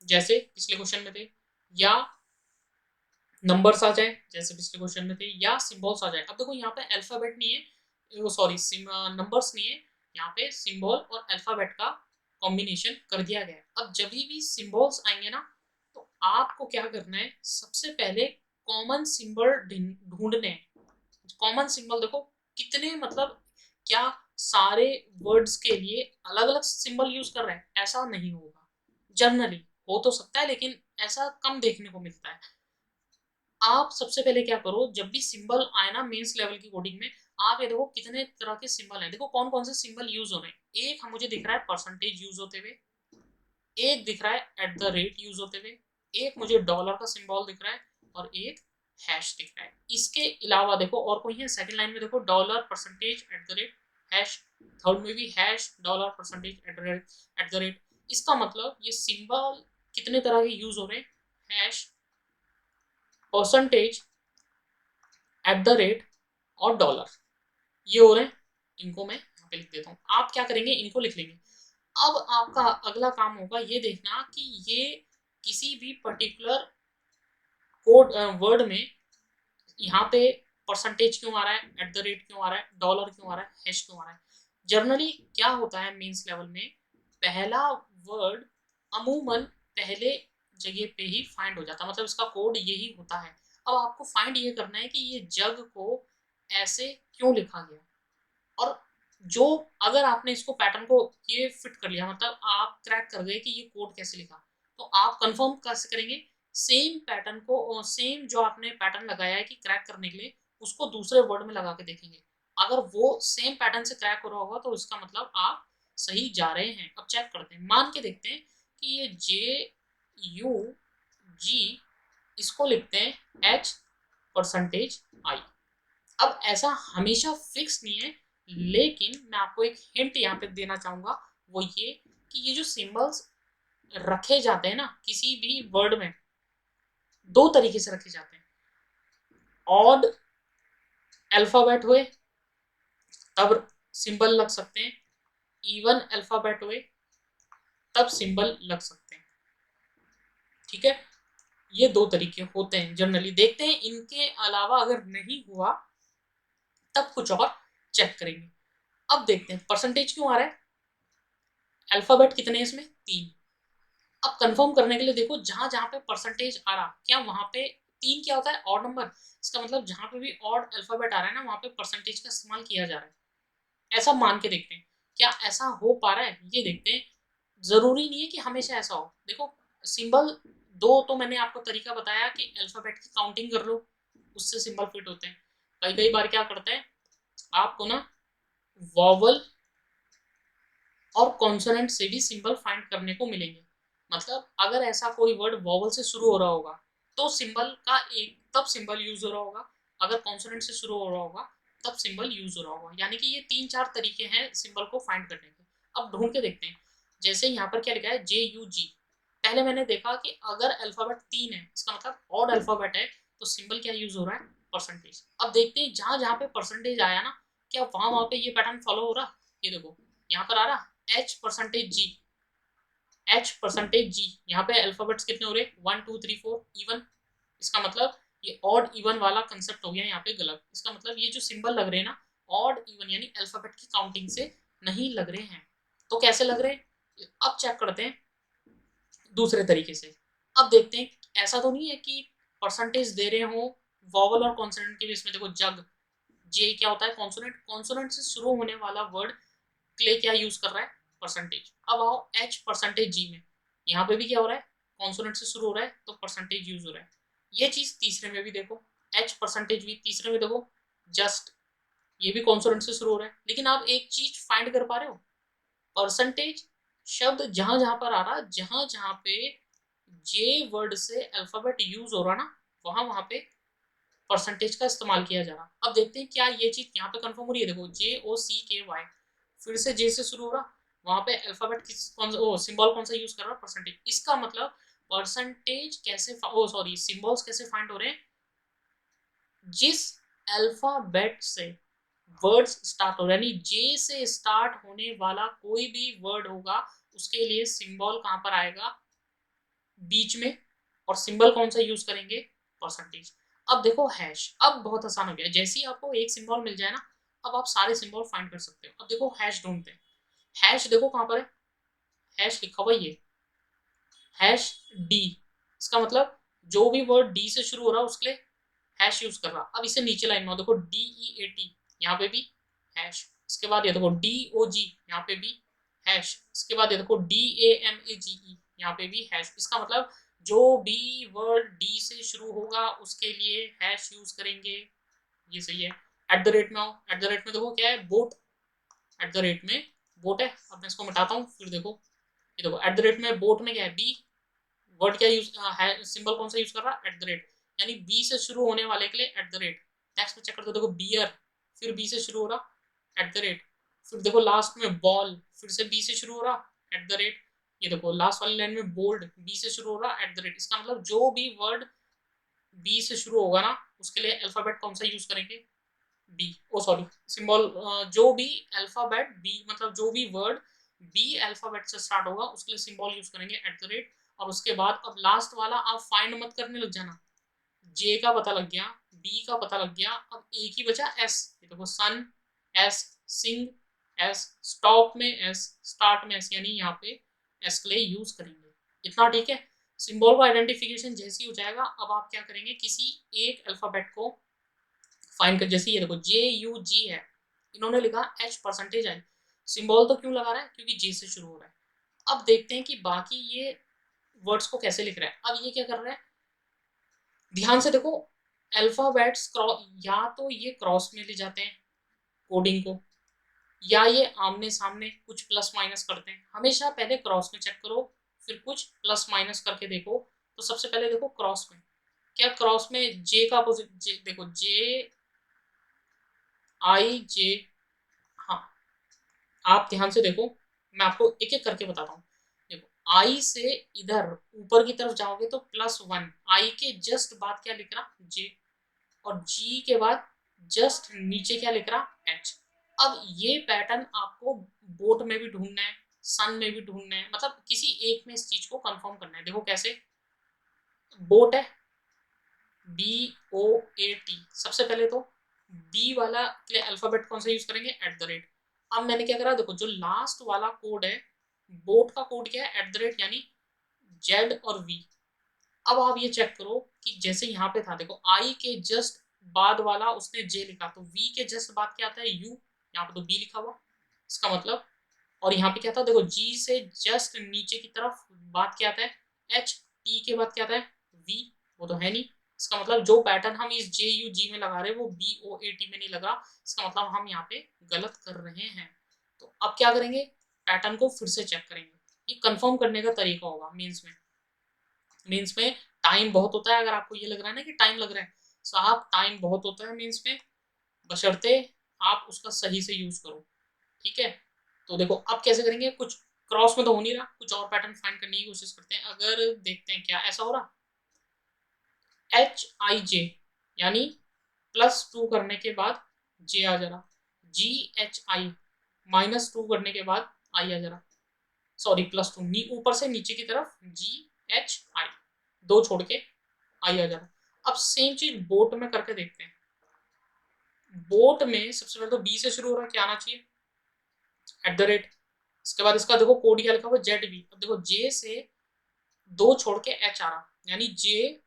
जैसे पिछले क्वेश्चन में थे, या नंबर्स आ जाए जैसे पिछले क्वेश्चन में थे, या सिंबल्स आ जाए। अब देखो यहाँ पे अल्फाबेट नहीं है, वो सॉरी नंबर्स नहीं है, यहाँ पे सिंबल और अल्फाबेट का कॉम्बिनेशन कर दिया गया है। अब जब भी सिंबल्स आएंगे ना, तो आपको क्या करना है, सबसे पहले कॉमन सिंबल ढूंढने हैं। कॉमन सिंबल देखो कितने, मतलब क्या सारे वर्ड्स के लिए अलग अलग सिंबल यूज कर रहे हैं, ऐसा नहीं होगा। जनरली हो तो सकता है लेकिन ऐसा कम देखने को मिलता है। आप सबसे पहले क्या करो, जब भी सिंबल आए ना मेंस लेवल की कोडिंग में, आप ये देखो कितने तरह के सिंबल हैं। देखो कौन कौन से सिंबल यूज हो रहे हैं। एक मुझे दिख रहा है परसेंटेज यूज होते हुए, एक दिख रहा है एट द रेट यूज होते हुए, एक मुझे डॉलर का सिंबल दिख रहा है, और एक हैश दिख रहा है। इसके अलावा देखो और कोई है, सेकंड लाइन में देखो dollar percentage eight the rate hash, third में भी hash dollar percentage eight the rate. इसका मतलब ये सिंबल कितने तरह के यूज हो रहे हैं, hash, percentage, eight the rate और डॉलर, ये हो रहे हैं। इनको मैं यहाँ पे लिख देता हूँ, आप क्या करेंगे इनको लिख लेंगे। अब आपका अगला काम होगा ये देखना कि ये किसी भी पर्टिकुलर कोड वर्ड में यहाँ पे परसेंटेज क्यों आ रहा है, एट द रेट क्यों आ रहा है, डॉलर क्यों आ रहा है, हैश क्यों आ रहा है। जनरली क्या होता है मीन्स लेवल में, पहला वर्ड अमूमन पहले जगह पे ही फाइंड हो जाता है, मतलब इसका कोड यही होता है। अब आपको फाइंड ये करना है कि ये जग को ऐसे क्यों लिखा गया, और जो अगर आपने इसको पैटर्न को ये फिट कर लिया, मतलब आप क्रैक कर गए कि ये कोड कैसे लिखा, तो आप कंफर्म कैसे करेंगे, सेम पैटर्न को, सेम जो आपने पैटर्न लगाया है कि क्रैक करने के लिए, उसको दूसरे वर्ड में लगा के देखेंगे। अगर वो सेम पैटर्न से क्रैक हो रहा होगा तो इसका मतलब आप सही जा रहे हैं। अब चेक करते हैं, मान के देखते हैं कि ये JUG, इसको लिखते हैं H%I। अब ऐसा हमेशा फिक्स नहीं है, लेकिन मैं आपको एक हिंट यहाँ पे देना चाहूंगा, वो ये कि ये जो सिंबल्स रखे जाते हैं ना किसी भी वर्ड में, दो तरीके से रखे जाते हैं। ऑड अल्फाबेट हुए तब सिंबल लग सकते हैं, इवन अल्फाबेट हुए तब सिंबल लग सकते हैं। ठीक है, ये दो तरीके होते हैं जनरली, देखते हैं इनके अलावा अगर नहीं हुआ तब कुछ और चेक करेंगे। अब देखते हैं परसेंटेज क्यों आ रहा है, अल्फाबेट कितने हैं इसमें, 3। अब कंफर्म करने के लिए देखो जहां जहां पे परसेंटेज आ रहा, क्या वहां पे 3 क्या होता है, ऑड नंबर। इसका मतलब जहां पे भी ऑड अल्फाबेट आ रहा है ना, वहां पे परसेंटेज का इस्तेमाल किया जा रहा है। ऐसा मान के देखते हैं क्या ऐसा हो पा रहा है, ये देखते हैं। जरूरी नहीं है कि हमेशा ऐसा हो। देखो सिंबल दो तो मैंने आपको तरीका बताया कि अल्फाबेट की काउंटिंग कर लो, उससे सिंबल फिट होते हैं। कई कई बार क्या करते हैं, आपको ना वॉवल और कॉन्सोनेंट से भी सिंबल फाइंड करने को मिलेंगे। मतलब अगर ऐसा कोई वर्ड वॉवल से शुरू हो रहा होगा तो सिंबल का एक तब सिंबल यूज हो रहा होगा, अगर कॉन्सोनेंट से शुरू हो रहा होगा तब सिंबल यूज हो रहा होगा। यानी कि ये 3-4 तरीके हैं सिंबल को फाइंड करने के। अब ढूंढ के देखते हैं, जैसे यहाँ पर क्या लिखा है JUG, पहले मैंने देखा कि अगर अल्फाबेट 3 है, इसका मतलब ऑड अल्फाबेट है, तो सिंबल क्या यूज हो रहा है, परसेंटेज। अब देखते हैं जहां जहां पे परसेंटेज आया ना, क्या वहां पे ये पैटर्न फॉलो हो रहा। ये देखो यहाँ पर आ रहा H percentage G, H percentage G। यहाँ पे अल्फाबेट्स कितने हो रहे, 1 2 3 4 इवन। इसका मतलब ये ऑड इवन वाला कंसेप्ट हो गया यहाँ पे गलत। इसका मतलब ये जो सिंबल लग रहे हैं ना, ऑड इवन यानी अल्फाबेट की काउंटिंग से नहीं लग रहे हैं। तो कैसे लग रहे हैं, अब चेक करते हैं दूसरे तरीके से। अब देखते हैं ऐसा तो नहीं है कि परसेंटेज दे रहे हो वॉवल और कॉन्सोनेंट के बेस में। देखो जग, जे क्या होता है, कॉन्सोनेंट। कॉन्सोनेंट से शुरू होने वाला वर्ड क्ले क्या यूज कर रहा है, परसेंटेज। अब आओ एच परसेंटेज जी में, यहाँ पे भी क्या हो रहा है, कॉन्सोनेंट से शुरू हो रहा है तो परसेंटेज यूज हो रहा है। ये चीज तीसरे में भी देखो, एच परसेंटेज भी तीसरे में देखो, जस्ट ये भी कॉन्सोनेंट से शुरू हो रहा है। लेकिन आप एक चीज फाइंड कर पा रहे हो, परसेंटेज शब्द जहां जहां पर आ रहा, जहां जहां पे जे वर्ड से अल्फाबेट यूज हो रहा ना, वहां वहां पे परसेंटेज का इस्तेमाल किया जा रहा। अब देखते हैं क्या ये चीज यहाँ पे कंफर्म हो रही है। देखो JOCKY फिर से जे से शुरू हो रहा, वहां पे अल्फाबेट किस कौन सा, सिंबल कौन सा यूज कर रहा है, परसेंटेज। इसका मतलब परसेंटेज कैसे सॉरी सिंबल्स कैसे फाइंड हो रहे हैं, जिस अल्फाबेट से वर्ड्स स्टार्ट हो रहे हैं, यानी जे से स्टार्ट होने वाला कोई भी वर्ड होगा उसके लिए सिंबल कहां पर आएगा, बीच में। और सिंबल कौन सा यूज करेंगे, परसेंटेज। अब देखो हैश, अब बहुत आसान हो गया। जैसे ही आपको एक सिंबल मिल जाए ना, अब आप सारे सिंबल फाइंड कर सकते हो। अब देखो हैश ढूंढते हैं। हैश देखो कहां पर है, हैश लिखा हुआ ये हैश डी। इसका मतलब जो भी वर्ड डी से शुरू हो रहा है उसके लिए हैश यूज कर रहा। अब इसे नीचे लाइन में देखो DEAT, यहाँ पे भी हैश। इसके बाद ये देखो DOG, यहाँ पे भी हैश। इसके बाद ये देखो DAMAGE, यहाँ पे भी हैश। इसका मतलब जो भी वर्ड डी से शुरू होगा उसके लिए हैश यूज करेंगे। ये सही है। एट द रेट में आओ, एट द रेट में देखो क्या है, बोट। एट द रेट में बोट है। अब मैं इसको मिटाता हूँ, फिर देखो ये देखो एट द रेट में बोट में क्या है, बी। वर्ड क्या यूज है, सिंबल कौन सा यूज कर रहा है, एट द रेट, यानी बी से शुरू होने वाले के लिए एट द रेट। नेक्स्ट में चेक करते हो, देखो बियर, फिर बी से शुरू हो रहा, एट द रेट। फिर देखो लास्ट में बॉल, फिर से बी से शुरू हो रहा, एट द रेट। ये देखो लास्ट वाली लाइन में बोल्ड, बी से शुरू हो रहा, एट द रेट। इसका मतलब जो भी वर्ड बी से शुरू होगा ना उसके लिए अल्फाबेट कौन सा यूज करेंगे, बी। ओ सॉरी सिंबल, जो भी अल्फाबेट बी, मतलब जो भी वर्ड बी अल्फाबेट से स्टार्ट होगा उसके लिए सिंबल यूज करेंगे एट द रेट। और उसके बाद अब लास्ट वाला आप फाइंड मत करने लग जाना। जे का पता लग गया, बी का पता लग गया, अब एक ही बचा एस। ये देखो सन, एस, सिंग, एस, स्टॉप में एस, स्टार्ट में एस, यानी यहाँ पे एस के लिए यूज करेंगे। इतना ठीक है। सिंबल का आइडेंटिफिकेशन जैसे ही हो जाएगा, अब आप क्या करेंगे, किसी एक अल्फाबेट को फाइंड कर। जैसे ये देखो JUG है, इन्होंने लिखा H परसेंटेज आई। सिंबल तो क्यों लगा रहा है, क्योंकि जे से शुरू हो रहा है। अब देखते हैं कि बाकी ये वर्ड्स को कैसे लिख रहा है। अब ये क्या कर रहा है, ध्यान से देखो, अल्फाबेट्स क्रॉस, या तो ये क्रॉस में ले जाते हैं कोडिंग को, या ये आमने सामने कुछ प्लस माइनस करते हैं। हमेशा पहले क्रॉस में चेक करो, फिर कुछ प्लस माइनस करके देखो। तो सबसे पहले देखो क्रॉस में, क्या क्रॉस में जे का अपोजिट, जे देखो JIJ। हाँ, आप ध्यान से देखो, मैं आपको एक एक करके बताता हूँ। देखो आई से इधर ऊपर की तरफ जाओगे तो +1, आई के जस्ट बाद क्या लिख रहा, जे। और जी के बाद जस्ट नीचे क्या लिख रहा, एच। अब ये पैटर्न आपको बोट में भी ढूंढना है, सन में भी ढूंढना है, मतलब किसी एक में इस चीज को कंफर्म करना है। देखो कैसे, बोट है BOAT, सबसे पहले तो बी वाला के लिए अल्फाबेट कौन सा यूज करेंगे, एट द रेट। अब मैंने क्या करा, देखो जो लास्ट वाला कोड है बोट का कोड क्या है, एट द रेट, यानी जेड और वी। अब आप ये चेक करो कि जैसे यहाँ पे था, देखो आई के जस्ट बाद वाला उसने जे लिखा, तो वी के जस्ट बाद क्या आता है, यू। यहाँ पे तो बी लिखा हुआ, इसका मतलब। और यहाँ पे क्या था, देखो जी से जस्ट नीचे की तरफ बात क्या आता है, एच। टी के बाद क्या आता है, वी, वो तो है नहीं। इसका मतलब जो पैटर्न हम इस JUG में लगा रहे हैं वो BOAT में नहीं लगा। इसका मतलब हम यहाँ पे गलत कर रहे हैं। तो अब क्या करेंगे, पैटर्न को फिर से चेक करेंगे। ये कंफर्म करने का तरीका होगा मीन्स में। मीन्स में टाइम बहुत होता है, अगर आपको ये लग रहा है ना कि टाइम लग रहा है, साहब टाइम बहुत होता है मीन्स में, बशर्ते आप उसका सही से यूज करो। ठीक है, तो देखो अब कैसे करेंगे, कुछ क्रॉस में तो हो नहीं रहा, कुछ और पैटर्न फाइंड करने की कोशिश करते हैं। अगर देखते हैं क्या ऐसा हो रहा, HIJ यानी +2 करने के बाद J आ जा रहा, GHI -2 करने के बाद I आ जा रहा, सॉरी +2 ऊपर से नीचे की तरफ GHI 2 छोड़ के I आ जा रहा। अब सेम चीज बोट में करके देखते हैं। बोट में सबसे पहले तो B से शुरू हो रहा है, क्या आना चाहिए, @ इसके बाद इसका देखो कोड क्या लिखा हुआ ZB। अब देखो J से 2 छोड़ के H आ रहा, यानी JHIJ,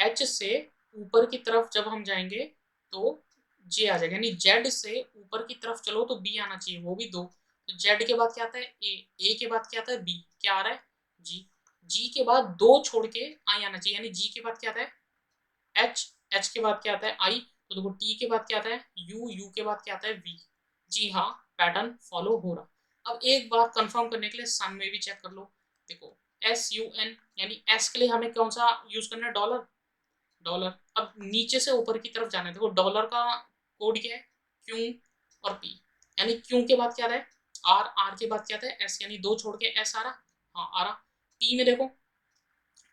H से ऊपर की तरफ जब हम जाएंगे तो J आ जाएगा, यानी Z से ऊपर की तरफ चलो तो B आना चाहिए, वो भी 2। तो Z के बाद क्या आता है A के बाद क्या आता है B, क्या आ रहा है G, G के बाद 2 छोड़ के I आना चाहिए, यानी G के बाद क्या आता है H के बाद क्या आता है I, तो देखो T के बाद क्या आता है U के बाद क्या आता है V। जी हाँ, पैटर्न फॉलो हो रहा। अब एक बार कंफर्म करने के लिए सन में भी चेक कर लो। देखो SUN यानी S के लिए हमें कौन सा यूज करना है, डॉलर। डॉलर, अब नीचे से ऊपर की तरफ जाना है। देखो डॉलर का कोड क्या है, Q और P, यानी Q के बाद क्या आ रहा है R के बाद क्या आता है S, यानी 2 छोड़ के S आ रहा, हाँ आ रहा। P में देखो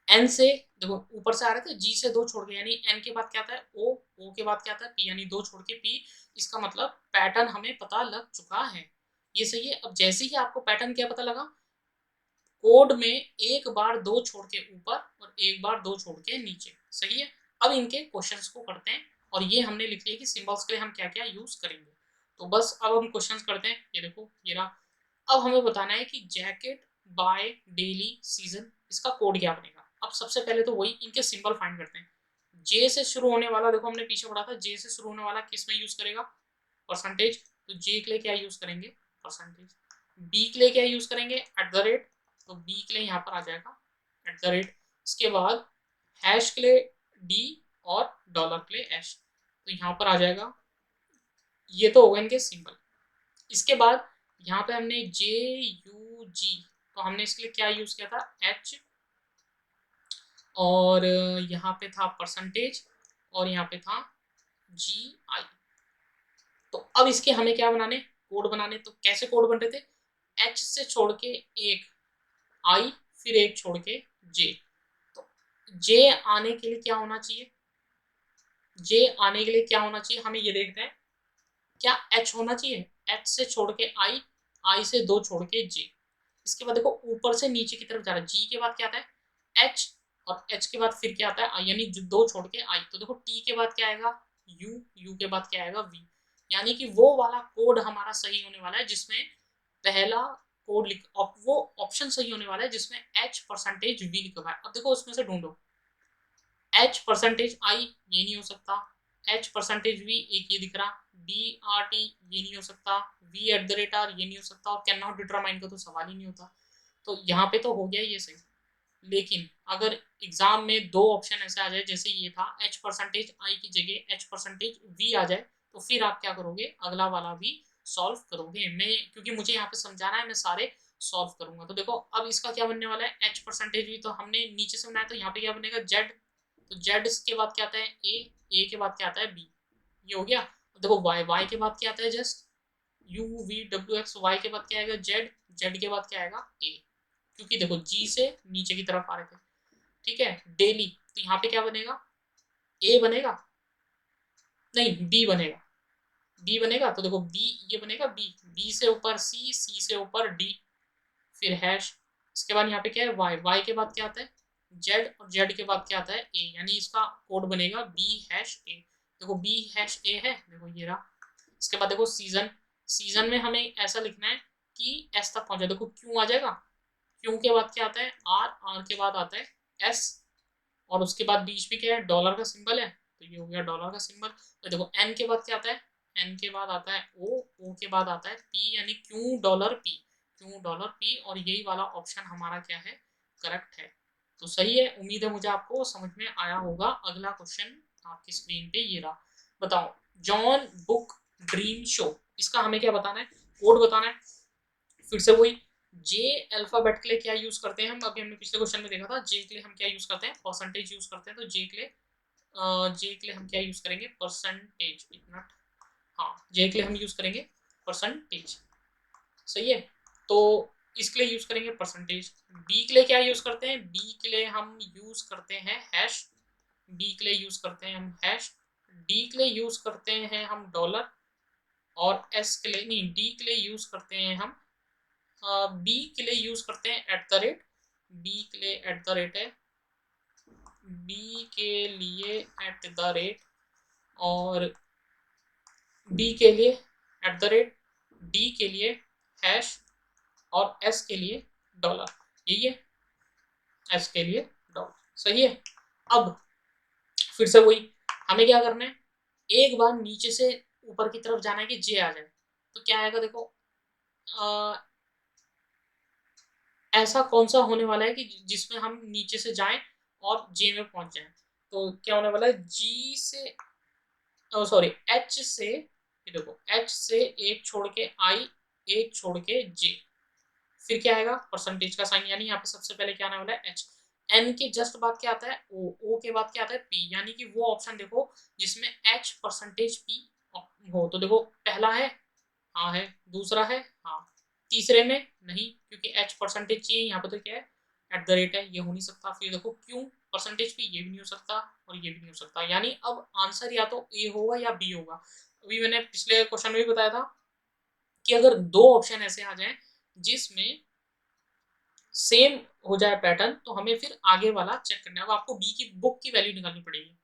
N से, देखो ऊपर से आ रहे थे, G से 2 छोड़ के, यानी N के बाद क्या आता है O के बाद क्या आता है P, यानी 2 छोड़ के P। इसका मतलब पैटर्न हमें पता लग चुका है, ये सही है। अब जैसे ही आपको पैटर्न क्या पता लगा, कोड में एक बार 2 छोड़ के ऊपर और एक बार 2 छोड़ के नीचे, सही है। अब इनके क्वेश्चंस को करते हैं, और ये हमने लिख लिया कि सिंबल्स के लिए हम क्या क्या यूज करेंगे। तो बस अब हम क्वेश्चंस करते हैं। ये देखो ये रहा। अब हमें बताना है कि जैकेट बाय डेली सीजन, इसका कोड क्या बनेगा। अब सबसे पहले तो वही इनके सिंबल फाइंड करते हैं। जे से शुरू होने वाला, देखो हमने पीछे पढ़ा था, जे से शुरू होने वाला किस में यूज करेगा, परसेंटेज। तो जे के लिए क्या यूज करेंगे, परसेंटेज। बी के लिए क्या यूज करेंगे, @ तो बी के लिए यहाँ पर आ जाएगा @ इसके बाद हैश के लिए D और डॉलर के लिए H, तो यहाँ पर आ जाएगा। ये तो होगा इनके सिंबल। इसके बाद यहाँ पे हमने JUG, तो हमने इसके लिए क्या यूज किया था H, और यहाँ पे था परसेंटेज, और यहाँ पे था GI। तो अब इसके हमें क्या बनाने, कोड बनाने। तो कैसे कोड बन रहे थे, H से छोड़ के एक I, फिर एक छोड़ के J। तो J आने के लिए क्या होना चाहिए, J आने के लिए क्या होना चाहिए, हमें ये देखते हैं। क्या H होना चाहिए, H से छोड़ के I से 2 छोड़ के J। इसके बाद देखो ऊपर से नीचे की तरफ जा रहा है, G के बाद क्या आता है H, और H के बाद फिर क्या आता है I, यानी 2 छोड़ के I। तो देखो T के बाद क्या आएगा U के बाद क्या आएगा V, यानी कि वो वाला कोड हमारा सही होने वाला है जिसमें पहला कोड लिख, वो ऑप्शन सही होने वाला है जिसमें H%V लिखा हुआ है। अब देखो उसमें से ढूंढो, H%I ये नहीं हो सकता, H%V एक ये दिख रहा, DRT ये नहीं हो सकता, V@R ये नहीं हो सकता, और कैन नॉट डिटरमाइन का तो सवाल ही नहीं होता। तो यहाँ पे तो हो गया ये सही। लेकिन अगर एग्जाम में 2 ऑप्शन ऐसे आ जाए, जैसे ये था H%I की जगह H%V आ जाए, तो फिर आप क्या करोगे, अगला वाला भी सॉल्व करोगे। मैं क्योंकि मुझे यहाँ पे समझाना है, मैं सारे सॉल्व करूंगा। तो देखो अब इसका क्या बनने वाला है, H%V तो हमने नीचे से बनाया, तो यहाँ पे क्या बनेगा Z। तो Z के बाद क्या आता है A के बाद क्या आता है B, ये हो गया। तो देखो Y के बाद क्या आता है जस्ट UVWX, Y के बाद क्या आएगा Z के बाद क्या आएगा A, क्योंकि देखो G से नीचे की तरफ आ रहे थे, ठीक है। डेली, तो यहाँ पे क्या बनेगा, A बनेगा, नहीं B बनेगा, B बनेगा। तो देखो B ये बनेगा B से ऊपर C से ऊपर D, फिर हैश। इसके बाद यहाँ पे क्या है Y के बाद क्या आता है Z, और Z के बाद क्या आता है A, यानी इसका कोड बनेगा B#A। देखो B#A है, देखो ये रहा। इसके बाद देखो सीजन में हमें ऐसा लिखना है कि S तक पहुंचे। देखो Q आ जाएगा, Q के बाद क्या आता है R के बाद आता है S, और उसके बाद बीच में क्या है, डॉलर का सिंबल है, तो ये हो गया डॉलर का सिंबल। तो देखो N के बाद क्या आता है, N के बाद आता है O के बाद आता है P, यानी Q$P, Q$P, और यही वाला ऑप्शन हमारा क्या है, करेक्ट है। तो सही है, उम्मीद है मुझे आपको समझ में आया होगा। अगला क्वेश्चन आपकी स्क्रीन पे ये रहा। बताओ, जॉन बुक ड्रीम शो, इसका हमें क्या बताना है, कोड बताना है। फिर से वही, जे अल्फाबेट के लिए क्या यूज करते हैं हम, अभी हमने पिछले क्वेश्चन में देखा था। जे के लिए हम क्या यूज करते हैं, परसेंटेज यूज करते हैं। तो जे के लिए हम क्या यूज करेंगे, परसेंटेज। एक मिनट, हाँ, जे के लिए हम यूज करेंगे परसेंटेज, सही है। तो इसके लिए यूज करेंगे परसेंटेज। बी के लिए क्या यूज करते हैं, बी के लिए हम यूज करते हैं हैश, बी के लिए यूज करते हैं हम हैश, डी के लिए यूज करते हैं हम डॉलर, और एस के लिए नहीं, डी के लिए यूज करते हैं हम, बी के लिए यूज करते हैं एट द रेट, बी के लिए एट द रेट है, बी के लिए एट द रेट, और बी के लिए एट द रेट, डी के लिए हैश, और एस के लिए डॉलर, यही है, एस के लिए डॉलर, सही है। अब फिर से वही, हमें क्या करना है, एक बार नीचे से ऊपर की तरफ जाना है कि जे आ जाए, तो क्या आएगा देखो, ऐसा कौन सा होने वाला है कि जिसमें हम नीचे से जाएं और जे में पहुंच जाएं, तो क्या होने वाला है, जी से, सॉरी एच से, ये देखो एच से एक छोड़ के आई, एक छोड़ के जे, फिर क्या आएगा परसेंटेज का साइन, यानी यहाँ पे सबसे पहले क्या आने वाला है एच, एन के जस्ट बाद क्या आता है ओ, ओ के बाद क्या आता है पी, यानी कि वो ऑप्शन देखो जिसमें एच परसेंटेज पी हो, तो देखो पहला है, हाँ है, दूसरा है, हाँ, तीसरे में नहीं क्योंकि एच परसेंटेज चाहिए, यहाँ पे तो क्या है एट द रेट है, ये हो नहीं सकता, फिर देखो क्यों परसेंटेज पी, ये भी नहीं हो सकता और ये भी नहीं हो सकता, यानी अब आंसर या तो ए होगा या बी होगा। अभी मैंने पिछले क्वेश्चन में भी बताया था कि अगर दो ऑप्शन ऐसे आ जाए जिसमें सेम हो जाए पैटर्न, तो हमें फिर आगे वाला चेक करना है। अब आपको बी की बुक की वैल्यू निकालनी पड़ेगी,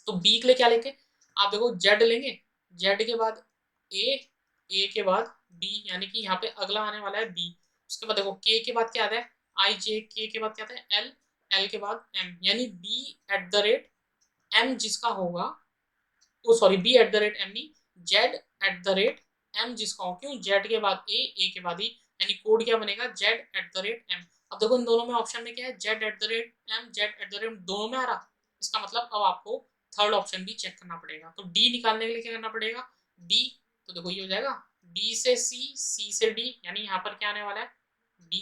तो बी के लिए क्या लेंगे, आप देखो जेड लेंगे, जेड के बाद ए के बाद बी, यानी कि यहाँ पे अगला आने वाला है बी, उसके बाद देखो के बाद क्या आता है आई जे, के बाद क्या आता है एल, एल के बाद एम, यानी B at the rate M जिसका होगा, oh sorry B at the rate M नहीं, Z at the rate M जिसका हो, क्यों जेड के बाद ए के बाद ई, यानी कोड क्या बनेगा Z at the rate M. अब देखो इन दोनों में ऑप्शन में क्या है Z at the rate M, Z at the rate दोनों में आ रहा, इसका मतलब अब आपको थर्ड ऑप्शन भी चेक करना पड़ेगा, तो डी निकालने के लिए क्या करना पड़ेगा, डी, तो देखो ये हो जाएगा बी से सी, सी से डी, यानी यहाँ पर क्या आने वाला है बी,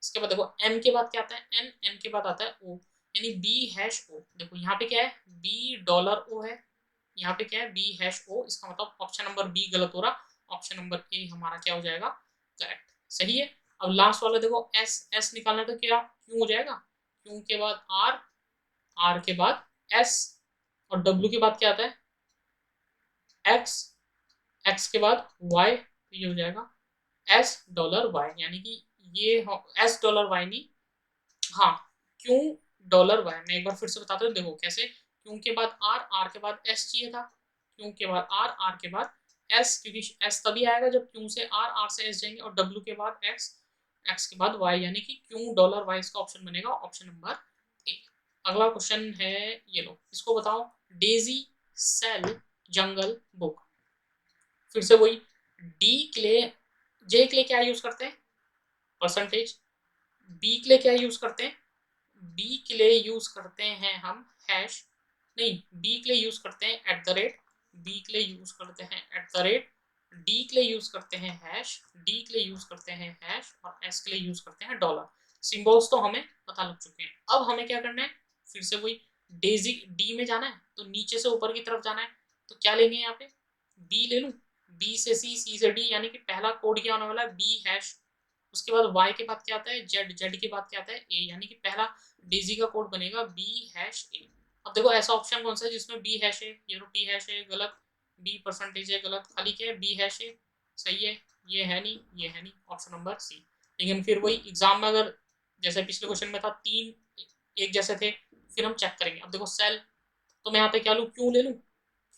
इसके बाद देखो एम के बाद क्या आता है एन, एन के बाद आता है ओ, यानी बी हैश ओ, देखो यहाँ पे क्या है बी डॉलर ओ है, यहाँ पे क्या है बी हैश ओ, इसका मतलब ऑप्शन नंबर बी गलत हो रहा, ऑप्शन नंबर ए हमारा क्या हो जाएगा करेक्ट, सही है। अब लास्ट वाला देखो एस, एस निकालना है तो क्या क्यों हो जाएगा, क्यों के बाद आर, आर के बाद एस, और डब्ल्यू के बाद क्या आता है एक्स, एक्स के बाद वाई, तो ये हो जाएगा एस डॉलर वाई, यानी कि ये एस डॉलर वाई नहीं, हाँ क्यों डॉलर वाई, मैं एक बार फिर से बताता हूँ देखो कैसे, क्यों के बाद आर, आर के बाद एस चाहिए था, क्यों के बाद आर, आर के बाद एस, क्योंकि एस तभी आएगा जब क्यों से आर, आर से एस जाएंगे, और डब्ल्यू के बाद एक्स, एक्स के बाद वाई, यानी कि क्यों डॉलर वाई, इसका ऑप्शन बनेगा ऑप्शन नंबर ए। अगला क्वेश्चन है, ये लो इसको बताओ, डेजी सेल जंगल बुक, फिर से वही, डी के लिए, जे के लिए क्या यूज करते हैं परसेंटेज, बी के लिए क्या यूज करते हैं, बी के लिए यूज करते हैं हम हैश, नहीं बी के लिए यूज करते हैं एट द रेट, बी के लिए यूज करते हैं एट द रेट, डी के लिए यूज करते हैं हैश, डी के लिए यूज करते हैं हैश, और एस के लिए यूज करते हैं डॉलर। सिंबल्स तो हमें पता लग चुके हैं, अब हमें क्या करना है, फिर से वही डेजी, डी में जाना है तो नीचे से ऊपर की तरफ जाना है, तो क्या लेंगे यहाँ पे बी ले लूँ, बी से सी, सी से डी, यानी कि पहला कोड क्या होने वाला है बी हैश, उसके बाद y के बाद क्या आता है जेड, जेड के बाद क्या आता है ए, यानी कि पहला डेजी का कोड बनेगा बी हैश ए। अब देखो ऐसा ऑप्शन कौन सा है जिसमें बी हैश है, ये टी हैश है गलत, बी परसेंटेज है गलत, खाली क्या है बी हैश है, सही है, ये है नहीं, ये है नहीं, ऑप्शन नंबर सी। लेकिन फिर वही एग्जाम में अगर जैसे पिछले क्वेश्चन में था तीन एक जैसे थे, फिर हम चेक करेंगे। अब देखो सेल, तो मैं यहाँ पे क्या लूँ क्यों ले लूँ,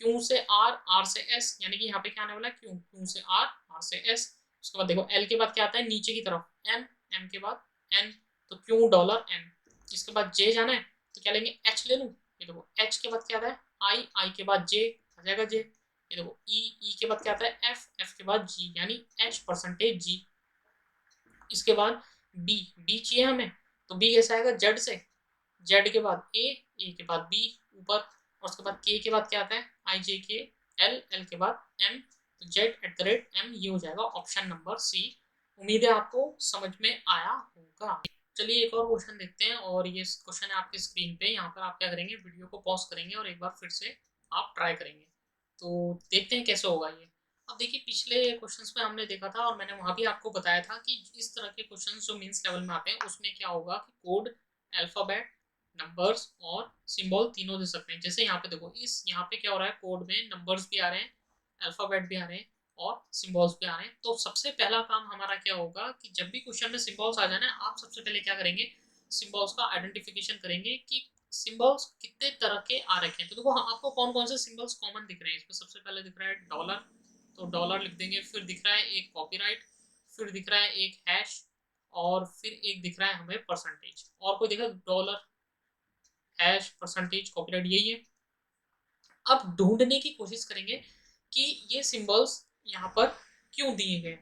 क्यू से आर, आर से एस, यानी कि यहाँ पे क्या आने वाला है क्यू, क्यू से आर, आर से एस, उसके बाद देखो एल के बाद क्या आता है नीचे की तरफ एम, एम के बाद एन, तो क्यू डॉलर एन, इसके बाद जे जाना है तो क्या लेंगे एच ले लूँ, ये देखो एच के बाद क्या आता है आई, आई के बाद जे आ जाएगा जे, ये देखो ई, ई के बाद क्या आता है एफ, एफ के बाद जी, यानी एच परसेंटेज जी। इसके बाद बी, बी चाहिए हमें, तो बी कैसे आएगा जेड से, जेड के बाद ए के बाद बी ऊपर, और उसके बाद के बाद क्या आता है आई जे के, एल, एल के बाद एम, तो Z at the rate M, ये हो जाएगा ऑप्शन नंबर सी। उम्मीद है आपको समझ में आया होगा। चलिए एक और क्वेश्चन देखते हैं, और ये क्वेश्चन है आपकी स्क्रीन पे, यहाँ पर आप क्या करेंगे वीडियो को पॉज करेंगे और एक बार फिर से आप ट्राई करेंगे। तो देखते हैं कैसे होगा ये। अब देखिए पिछले क्वेश्चंस में हमने देखा था और मैंने वहाँ भी आपको बताया था कि इस तरह के क्वेश्चंस जो मीन्स लेवल में आते हैं उसमें क्या होगा कि कोड, अल्फ़ाबेट, नंबर्स और सिंबल तीनों दे सकते हैं। जैसे यहाँ पे देखो, इस यहाँ पे क्या हो रहा है, कोड में नंबर्स भी आ रहे हैं, अल्फ़ाबेट भी आ रहे हैं और सिंबल्स भी आ रहे हैं। तो सबसे पहला काम हमारा क्या होगा कि जब भी क्वेश्चन में सिंबल्स आ जाए ना, आप सबसे पहले क्या करेंगे, सिंबल्स का आइडेंटिफिकेशन करेंगे कि सिंबल्स कितने तरह के आ रखे हैं। तो देखो आपको कौन कौन से सिंबल्स कॉमन दिख रहे हैं। इसमें सबसे पहले दिख रहा है डॉलर, तो डॉलर लिख देंगे। फिर दिख रहा है एक कॉपीराइट, फिर दिख रहा है एक हैश, और फिर एक दिख रहा है हमें परसेंटेज। और कोई देखा, डॉलर, हैश, परसेंटेज, कॉपीराइट, यही है। अब ढूंढने की कोशिश करेंगे कि ये सिंबल्स यहाँ पर क्यों दिए गए।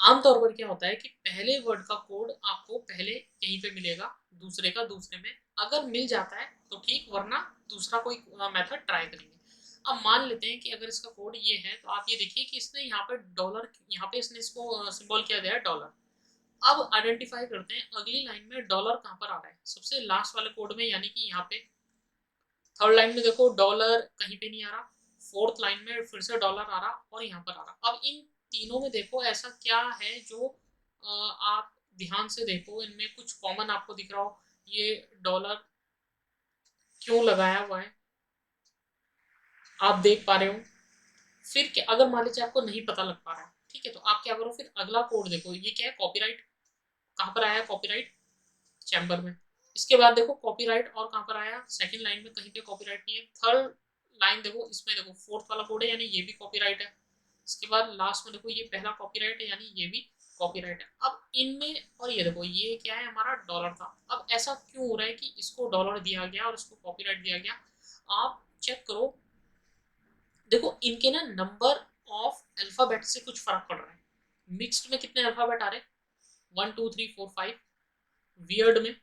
आमतौर पर क्या होता है कि पहले वर्ड का कोड आपको पहले यहीं पे मिलेगा, दूसरे का दूसरे में। अगर मिल जाता है तो ठीक, वरना दूसरा कोई मेथड ट्राई करेंगे। अब मान लेते हैं कि अगर इसका कोड ये है, तो आप ये देखिए कि इसने यहाँ पे डॉलर, यहाँ पे इसने इसको सिंबल किया गया है डॉलर। अब आइडेंटिफाई करते हैं अगली लाइन में डॉलर कहाँ पर आ रहा है, सबसे लास्ट वाले कोड में, यानी कि यहाँ पे थर्ड लाइन में देखो डॉलर कहीं पे नहीं आ रहा, फोर्थ लाइन में फिर से डॉलर आ रहा और यहाँ पर आ रहा। अब इन तीनों में देखो ऐसा क्या है जो आप ध्यान से देखो, इनमें कुछ कॉमन आपको दिख रहा हो। ये डॉलर क्यों लगाया हुआ है, आप देख पा रहे हो। फिर क्या, अगर मान लीजिए आपको नहीं पता लग पा रहा है, ठीक है, तो आप क्या करो, फिर अगला कोड देखो, ये क्या है, कॉपीराइट। कहाँ पर आया है कॉपीराइट, चैम्बर में। इसके बाद देखो कॉपीराइट और कहाँ पर आया, सेकंड लाइन में, कहीं पे कॉपीराइट नहीं है। थर्ड लाइन देखो, इसमें देखो फोर्थ वाला कोड है, यानी ये भी कॉपीराइट है। इसके बाद लास्ट में देखो ये पहला कॉपीराइट है, यानी ये भी कॉपीराइट है। अब इनमें, और ये देखो ये क्या है, हमारा डॉलर था। अब ऐसा क्यों हो रहा है कि इसको डॉलर दिया गया और इसको कॉपीराइट दिया गया। आप चेक करो, देखो इनके ना नंबर ऑफ अल्फाबेट से कुछ फर्क पड़ रहा है। मिक्स्ड में कितने अल्फाबेट आ रहे हैं, 1 2 3 4 5, वियर्ड में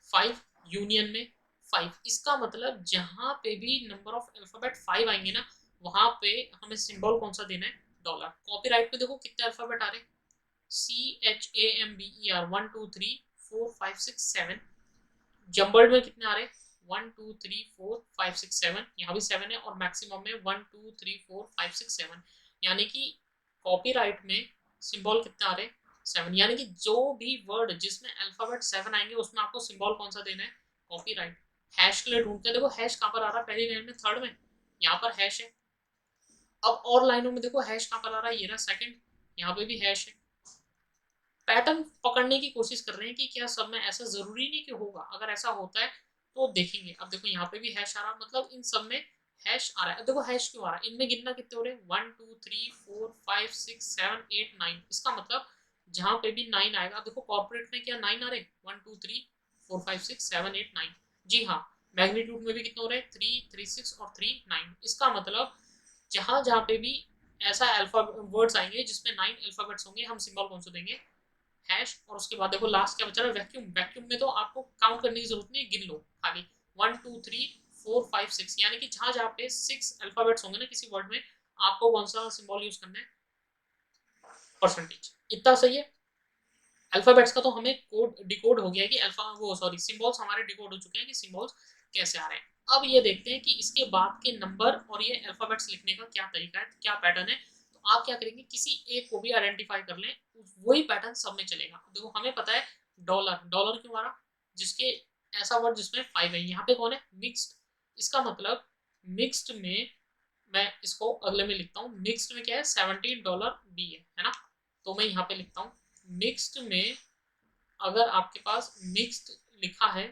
5, यूनियन में 5। इसका मतलब जहां पे भी नंबर ऑफ अल्फाबेट 5 आएंगे ना, वहां पे हमें सिंबल कौन सा देना है, डॉलर। कॉपीराइट में देखो कितने अल्फाबेट आ रहे हैं, CHAMBER, 1 2 3 4 5 6 7। जम्बल्ड में कितने आ रहे हैं, 1 2 3 4 5 6 7, यहाँ भी 7 है, और मैक्सिमम में 1 2 3 4 5 6 7। यानी कि कॉपीराइट में सिंबल कितने आ रहे हैं, 7। यानी कि जो भी वर्ड जिसमें अल्फाबेट 7 आएंगे उसमें आपको सिंबल कौन सा देना है, कॉपीराइट। हैश के लिए ढूंढते हैं, देखो हैश कहाँ पर आ रहा है, पहली लाइन में, थर्ड में, यहाँ पर हैश है। अब और लाइनों में देखो हैश कहाँ पर आ रहा है, ये रहा सेकंड, यहाँ पे भी हैश है। पैटर्न पकड़ने की कोशिश कर रहे हैं कि क्या सब में ऐसा जरूरी नहीं कि होगा, अगर ऐसा होता है तो देखेंगे। अब देखो यहाँ पे भी हैश आ रहा, मतलब इन सब में हैश आ रहा है। अब देखो हैश क्यों आ रहा है, इनमें गिनना कितने हो रहे हैं, 1 2 3 4 5 6 7 8 9। इसका मतलब जहां पे भी 9 आएगा, अब देखो कॉर्पोरेट में क्या 9 आ रहे, 1 2 3 4 5 6 7 8 9। जी हाँ, मैग्नीट्यूड में भी कितने हो रहे हैं, 3 3 6 और 3 9। इसका मतलब जहां जहां पे भी ऐसा अल्फा वर्ड्स आएंगे जिसमें 9 अल्फाबेट्स होंगे, हम सिंबल कौन सा देंगे, हैश। और उसके बाद देखो लास्ट क्या बचा रहा है, वैक्यूम। वैक्यूम में तो आपको काउंट करने की जरूरत नहीं, गिन लो खाली, 1 2 3 4 5 6। यानी कि जहां जहां पे 6 अल्फाबेट्स होंगे ना किसी वर्ड में, आपको कौन सा सिंबल यूज करना है, परसेंटेज। इतना सही है। अल्फाबेट्स का तो हमें कोड डिकोड हो गया है कि अल्फा वो सॉरी सिंबल्स हमारे डिकोड हो चुके हैं कि सिंबल्स कैसे आ रहे हैं। अब ये देखते हैं कि इसके बाद के नंबर और ये अल्फाबेट्स लिखने का क्या तरीका है, क्या पैटर्न है। तो आप क्या करेंगे, किसी एक को भी आइडेंटिफाई कर लें, वही पैटर्न सब में चलेगा। देखो हमें पता है डॉलर, डॉलर क्यों आ रहा, जिसके ऐसा वर्ड जिसमें 5 है। यहाँ पे कौन है, मिक्स्ड। इसका मतलब मिक्स्ड में, मैं इसको अगले में लिखता हूँ, मिक्स्ड में क्या है, $17 बी है ना। तो मैं यहाँ पे लिखता हूँ मिक्स्ड में, अगर आपके पास मिक्स्ड लिखा है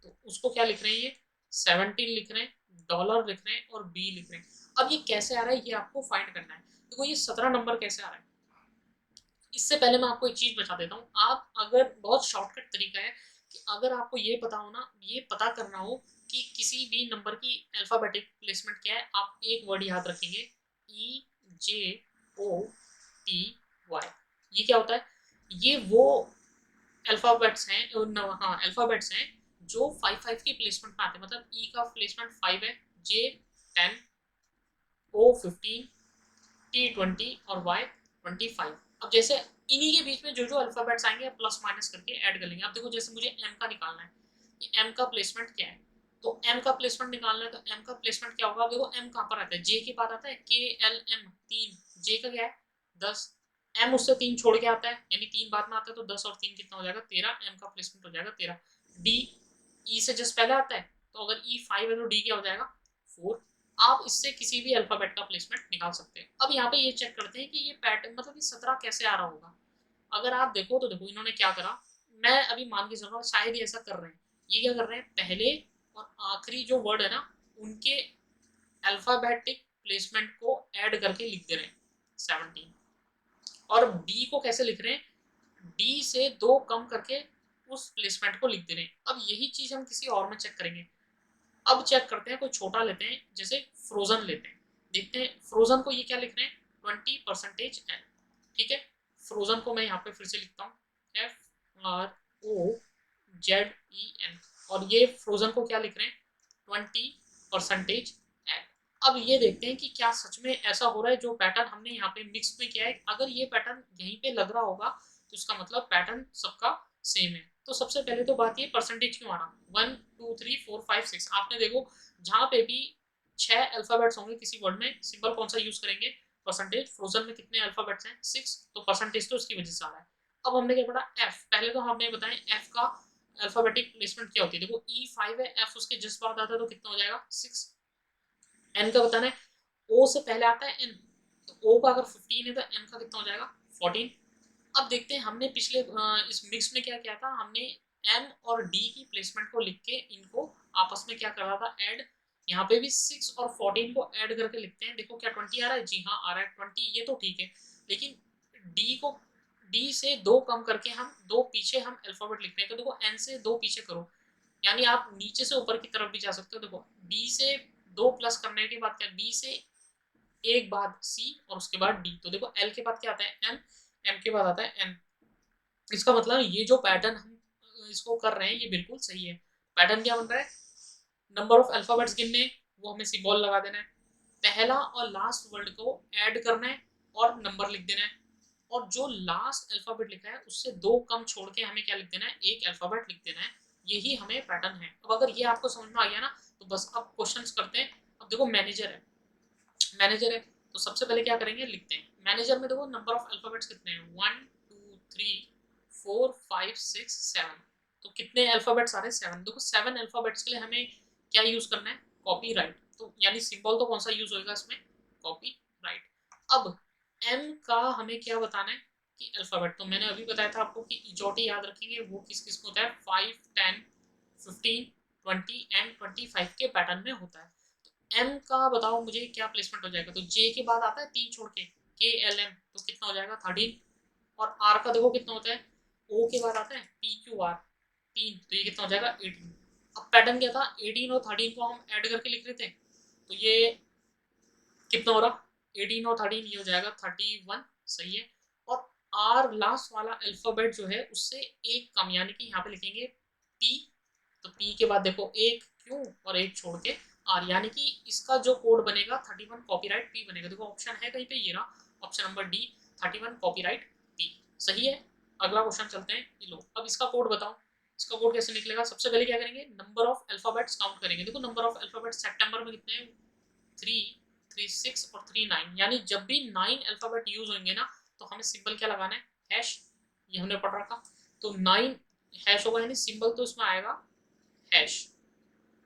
तो उसको क्या लिख रहे हैं, ये 17 लिख रहे हैं, डॉलर लिख रहे हैं और बी लिख रहे हैं। अब ये कैसे आ रहा है, ये आपको फाइंड करना है। देखो ये 17 नंबर कैसे आ रहा है, इससे पहले मैं आपको एक चीज बता देता हूँ। आप अगर, बहुत शॉर्टकट तरीका है कि अगर आपको ये पता हो ना, ये पता करना हो कि किसी भी नंबर की अल्फाबेटिक प्लेसमेंट क्या है, आप एक वर्ड याद रखेंगे, EJOTY। ये क्या होता है, ये वो अल्फाबेट्स हैं, हाँ अल्फाबेट्स हैं जो 5 5 की प्लेसमेंट में आते हैं। मतलब ई का प्लेसमेंट 5 है, J 10, O 15, T 20 और Y 25। अब जैसे इन्हीं के बीच में जो जो अल्फाबेट्स आएंगे प्लस माइनस करके ऐड कर लेंगे। अब देखो जैसे मुझे M का निकालना है, एम का प्लेसमेंट क्या है, तो एम का प्लेसमेंट निकालना है, तो एम का प्लेसमेंट क्या होगा? देखो एम कहाँ पर आता है, जे के बाद आता है, के एल एम 3, जे का क्या है 10, एम उससे 3 छोड़ के आता है, यानी 3 बाद में आता है, तो 10 और 3 कितना हो जाएगा 13, एम का प्लेसमेंट हो जाएगा 13। डी ई से जस्ट पहले आता है, तो अगर ई 5 है तो डी क्या हो जाएगा 4। आप इससे किसी भी अल्फाबेट का प्लेसमेंट निकाल सकते हैं। अब यहाँ पे ये चेक करते हैं कि ये पैटर्न मतलब कि 17 कैसे आ रहा होगा। अगर आप देखो तो देखो इन्होंने क्या करा, मैं अभी मान के चल रहा हूँ शायद ये ऐसा कर रहे हैं। ये क्या कर रहे हैं, पहले और आखिरी जो वर्ड है ना उनके अल्फाबेटिक प्लेसमेंट को ऐड करके लिख दे रहे हैं 17। और डी को कैसे लिख रहे हैं, डी से 2 कम करके उस प्लेसमेंट को लिख दे रहे हैं। अब यही चीज हम किसी और में चेक करेंगे। अब चेक करते हैं, कोई छोटा लेते हैं, जैसे फ्रोजन लेते हैं, देखते हैं फ्रोजन को ये क्या लिख रहे हैं 20% एन। ठीक है, फ्रोजन को मैं यहाँ पे फिर से लिखता हूँ FROZEN, और ये फ्रोजन को क्या लिख रहे हैं 20% एन। अब ये देखते हैं कि क्या सच में ऐसा हो रहा है, जो पैटर्न हमने यहाँ पे मिक्स में किया है, अगर ये पैटर्न यहीं पे लग रहा होगा तो इसका मतलब पैटर्न सबका सेम है। तो सबसे पहले तो बात ये परसेंटेज क्यों आना, 1 2 3 4 5 6, आपने देखो जहाँ पे भी 6 अल्फाबेट्स होंगे किसी वर्ड में, सिंबल कौन सा यूज करेंगे परसेंटेज। फ्रोजन में कितने अल्फाबेट्स हैं 6, तो परसेंटेज तो उसकी वजह से आ रहा है। अब हमने क्या पढ़ा एफ, पहले तो हमने बताया एफ का अल्फाबेटिक प्लेसमेंट क्या होती है। देखो ई 5 है, एफ उसके जस्ट बाद आता है, तो कितना हो जाएगा 6। एन का बताना है, ओ से पहले आता है एन, तो ओ का अगर 15 है तो एन का कितना हो जाएगा 14। अब देखते हैं, हमने पिछले इस मिक्स में क्या किया था, हमने एन और डी की प्लेसमेंट को लिख के इनको आपस में क्या कर रहा था ऐड। यहाँ पे भी 6 और 14 को ऐड करके लिखते हैं। देखो क्या 20 आ रहा है, जी हाँ आ रहा है 20, ये तो ठीक है। लेकिन डी को, डी से 2 कम करके हम 2 पीछे हम अल्फाबेट लिख रहे हैं, तो देखो एन से 2 पीछे करो, यानी आप नीचे से ऊपर की तरफ भी जा सकते हो। देखो बी से 2 प्लस करने के बाद क्या, बी से एक बाद सी और उसके बाद डी, तो देखो एल के बाद क्या आता है एम, एम के बाद आता है एन। इसका मतलब ये जो पैटर्न हम इसको कर रहे हैं ये बिल्कुल सही है। पैटर्न क्या बन रहा है, नंबर ऑफ अल्फाबेट्स गिनने, वो हमें सिंबल लगा देना है, पहला और लास्ट वर्ड को ऐड करना है और नंबर लिख देना है, और जो लास्ट अल्फाबेट लिखा है उससे 2 कम छोड़ के हमें क्या लिख देना है, एक अल्फाबेट लिख देना है। यही हमें पैटर्न है। अब अगर ये आपको समझ में आ गया ना, तो बस अब क्वेश्चंस करते हैं। अब देखो मैनेजर है, मैनेजर है, तो सबसे पहले क्या करेंगे लिखते हैं मैनेजर में। देखो नंबर ऑफ अल्फाबेट्स कितने हैं 1 2 3 4 5 6 7, तो कितने अल्फाबेट्स आ रहे हैं 7। देखो 7 अल्फाबेट्स के लिए हमें क्या यूज करना है कॉपी राइट, तो यानी सिंबल तो कौन सा यूज होगा इसमें कॉपी राइट। अब एम का हमें क्या बताना है कि अल्फाबेट, तो मैंने अभी बताया था आपको कि इजोटी याद रखेंगे वो किस किस में होता है 5 10 15 20 एंड 25 के पैटर्न में होता है। एम का बताओ मुझे क्या प्लेसमेंट हो जाएगा, तो जे के बाद आता है 3 छोड़ के एल एम, तो कितना हो जाएगा 13। और आर का देखो कितना होता है, ओ के बाद आता है पी क्यू आर 3, तो ये कितना हो जाएगा 18। अब पैटर्न क्या था 18 और 13 को हम ऐड करके लिख रहे थे, तो ये कितना हो रहा 18 और 13, ये हो जाएगा 31, सही है। और आर लास्ट वाला अल्फाबेट जो है उससे एक कम, यानी कि यहाँ पे लिखेंगे पी, तो पी के बाद देखो एक क्यू और एक छोड़ के आर, यानी कि इसका जो कोड बनेगा 31 कॉपीराइट पी बनेगा। देखो ऑप्शन है कहीं पे, ये रहा option number D 31 copyright P, सही है। अगला क्वेश्चन चलते हैं, ये लो अब इसका कोड बताओ। इसका कोड कैसे निकलेगा, सबसे पहले क्या करेंगे नंबर ऑफ अल्फाबेट्स काउंट करेंगे। देखो नंबर ऑफ अल्फाबेट्स सितंबर में कितने हैं 3 3 6 और 3 9, यानी जब भी 9 अल्फाबेट यूज होंगे ना तो हमें सिंबल क्या लगाना है हैश, ये हमने पढ़ रखा। तो 9 हैश होगा, यानी सिंबल तो इसमें आएगा हैश।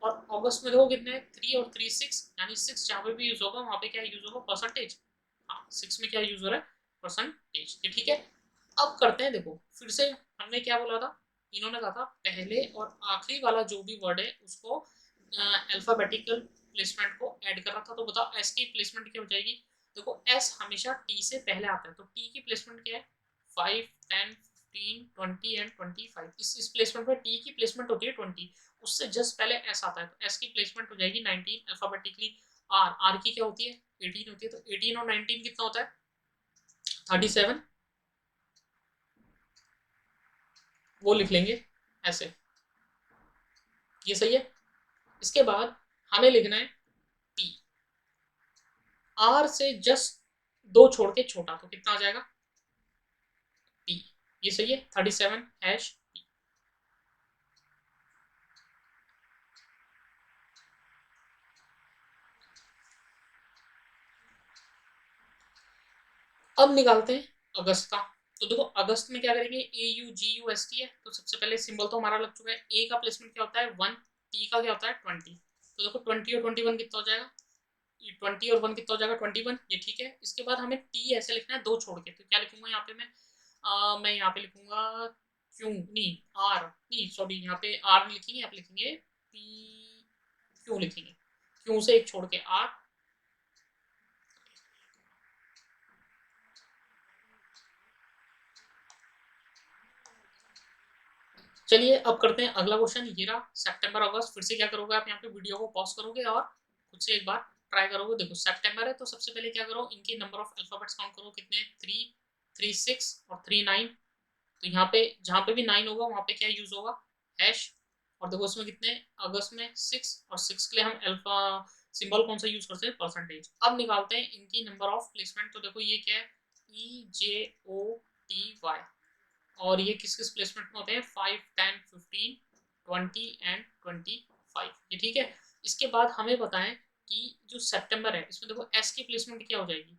और अगस्त में देखो कितने 3 और 3 6, यानी 6 जहाँ पे भी यूज होगा वहाँ पे क्या यूज होगा परसेंटेज। हाँ 6 में क्या यूज हो रहा है परसेंटेज, ये ठीक है। अब करते हैं, देखो फिर से हमने क्या बोला था, इन्होंने कहा था पहले और आखिरी वाला जो भी वर्ड है उसको अल्फाबेटिकल प्लेसमेंट को ऐड कर रहा था। तो बताओ एस की प्लेसमेंट क्या हो जाएगी, देखो एस हमेशा टी से पहले आता है, तो टी की प्लेसमेंट क्या है 5 10 15 20 एंड 25। इस प्लेसमेंट में टी की प्लेसमेंट होती है 20, उससे जस्ट पहले एस आता है, तो एस की प्लेसमेंट हो जाएगी 19 अल्फाबेटिकली। आर, आर की क्या होती है 18 होती है, तो 18 और 19 कितना होता है 37, वो लिख लेंगे ऐसे, ये सही है। इसके बाद हमें लिखना है पी, आर से जस्ट 2 छोड़ के छोटा, तो कितना आ जाएगा पी, ये सही है 37 हैश। अब निकालते हैं अगस्त का। तो देखो अगस्त में क्या करेंगे, AUGUST है, तो सबसे पहले सिंबल तो हमारा लग चुका है। ए का प्लेसमेंट क्या होता है 1, टी का क्या होता है 20। तो देखो 20 और 21 कितना हो जाएगा, 20 और 1 कितना हो जाएगा 21, ये ठीक है। इसके बाद हमें टी ऐसे लिखना है दो छोड़ के, तो क्या लिखूंगा यहाँ पे मैं यहाँ पे लिखूंगा क्यों नहीं, आर नहीं सॉरी, यहाँ पे आर नहीं लिखेंगे, आप लिखेंगे पी, क्यों लिखेंगे, क्यों से एक छोड़ के आर। चलिए अब करते हैं अगला क्वेश्चन, ये रहा सितंबर अगस्त। फिर से क्या करोगे आप, यहाँ पे वीडियो को पॉज करोगे और खुद से एक बार ट्राई करोगे। देखो सितंबर है तो सबसे पहले क्या करो, इनके नंबर ऑफ अल्फाबेट्स काउंट करो, कितने 3, 3 6 और 3 9। तो यहाँ पे जहाँ पे भी 9 होगा वहाँ पे क्या यूज होगा, हैश। और देखो इसमें कितने, अगस्त में 6, और 6 के लिए हम अल्फा सिंबल कौन सा यूज करते हैं, परसेंटेज। अब निकालते हैं इनकी नंबर ऑफ प्लेसमेंट। तो देखो ये क्या है, EJOTY, और ये किस किस प्लेसमेंट में होते हैं, 5 10 15 20 एंड 25, ये ठीक है। इसके बाद हमें बताएं कि जो सितंबर है इसमें देखो एस की प्लेसमेंट क्या हो जाएगी,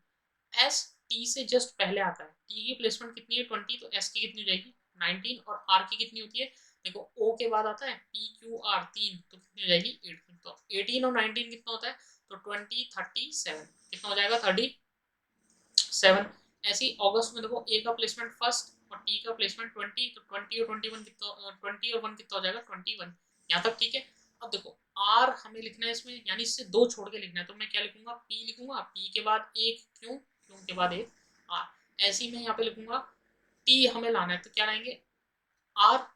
एस टी से जस्ट पहले आता है, टी की प्लेसमेंट कितनी है 20, तो एस की कितनी हो जाएगी 19, और आर की कितनी होती है, देखो ओ के बाद आता है PQR 3, तो कितनी हो जाएगी 18। तो 18 और 19 कितना होता है, तो 20 37, कितना हो जाएगा 37। ऐसे ही अगस्त में देखो ए का प्लेसमेंट फर्स्ट और टी का प्लेसमेंट 20, तो 20 और 21 कितना, 20 और 1 कितना हो जाएगा 21, यहाँ तक ठीक है। अब देखो आर हमें लिखना है इसमें, यानी इससे दो छोड़ के लिखना है, तो मैं क्या लिखूंगा, पी लिखूंगा, पी के बाद एक क्यों, क्यों के बाद एक आर। ऐसे ही मैं यहाँ पे लिखूंगा टी हमें लाना है, तो क्या लाएंगे आर,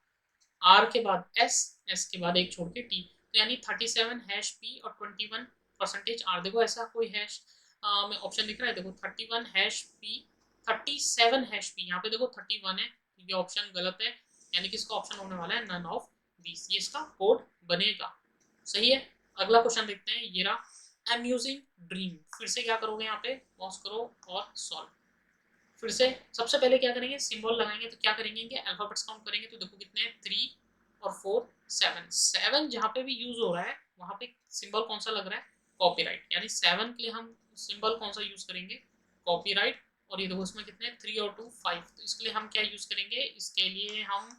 आर के बाद एस, एस के बाद एक छोड़ के टी, तो यानी 37 हैश पी और 21 परसेंटेज आर। देखो ऐसा कोई हैश में ऑप्शन दिख रहा है, देखो 31 हैश पी, 37 हैश पी, यहाँ पे देखो 31 है, ये ऑप्शन गलत है, यानी कि इसका ऑप्शन होने वाला है नन ऑफ दीस, ये इसका कोड बनेगा। सही है। अगला क्वेश्चन देखते हैं, ये रहा अम्यूजिंग ड्रीम। फिर से क्या करोगे, यहाँ पे पॉज करो और सॉल्व। फिर से सबसे पहले क्या करेंगे, सिंबल लगाएंगे, तो क्या करेंगे इनके अल्फाबेट्स काउंट करेंगे, तो देखो कितने 3 और 4 7, 7 जहाँ पे भी यूज हो रहा है वहाँ पे सिंबल कौन सा लग रहा है, कॉपीराइट, यानी 7 के लिए हम सिंबल कौन सा यूज करेंगे, कॉपीराइट। और ये देखो इसमें कितने 3 और 2 5, तो इसके लिए हम क्या यूज करेंगे, इसके लिए हम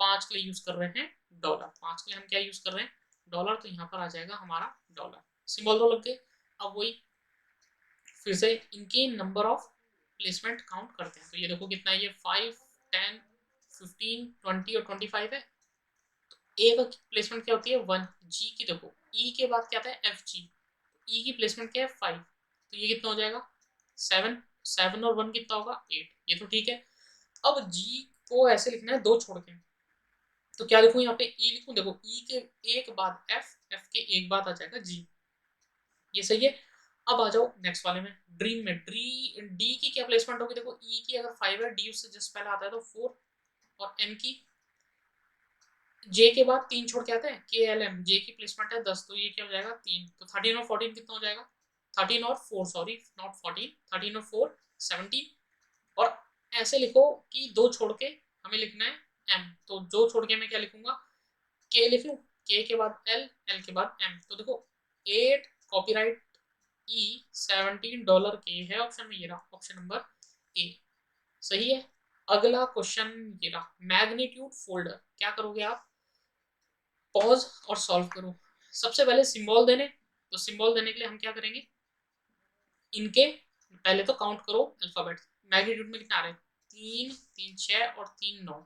5 के लिए यूज कर रहे हैं डॉलर, 5 के लिए हम क्या यूज कर रहे हैं डॉलर, तो यहाँ पर आ जाएगा हमारा डॉलर, सिंबल तो लग गए। अब वही फिर से इनके नंबर ऑफ प्लेसमेंट काउंट करते हैं, तो ये देखो कितना है, ये 5 10 15 20 और 25 है। ए का प्लेसमेंट क्या होती है 1, जी की देखो ई के बाद क्या आता है FG, ई की प्लेसमेंट क्या है 5, तो ये कितना हो जाएगा 7, 7 और 1 कितना होगा 8, ये तो ठीक है। अब जी को ऐसे लिखना है दो छोड़ के, तो क्या लिखूं यहाँ पे ई लिखूं, देखो ई के एक बाद एफ, एफ के एक बाद आ जाएगा जी, ये सही है। अब आ जाओ नेक्स्ट वाले में, ड्रीम में डी की क्या प्लेसमेंट होगी, देखो ई की अगर 5 है, डी उससे जस्ट पहले आता है तो 4, और एम की, जे के बाद 3 छोड़ के आते हैं KLM, जे की प्लेसमेंट है 10, तो ये क्या हो जाएगा 3, तो 13 और 14 कितना हो जाएगा, 13 और 4 सॉरी नॉट 14, 13 और 4 17। और ऐसे लिखो कि दो छोड़ के हमें लिखना है एम, तो दो छोड़ के मैं क्या लिखूंगा, के लिख लूं, के के बाद एल, एल के बाद एम, तो देखो 8 कॉपीराइट ई, $17 के है ऑप्शन में, ये रहा ऑप्शन नंबर ए, सही है। अगला क्वेश्चन ये रहा मैग्नीट्यूड फोल्डर, क्या करोगे आप, पॉज और सॉल्व करो। सबसे पहले सिंबल देने, तो सिंबल देने के लिए हम क्या करेंगे, इनके पहले तो काउंट करो अल्फाबेट, मैग्नीट्यूड में कितना आ रहा है 3 3 6 और 3 9,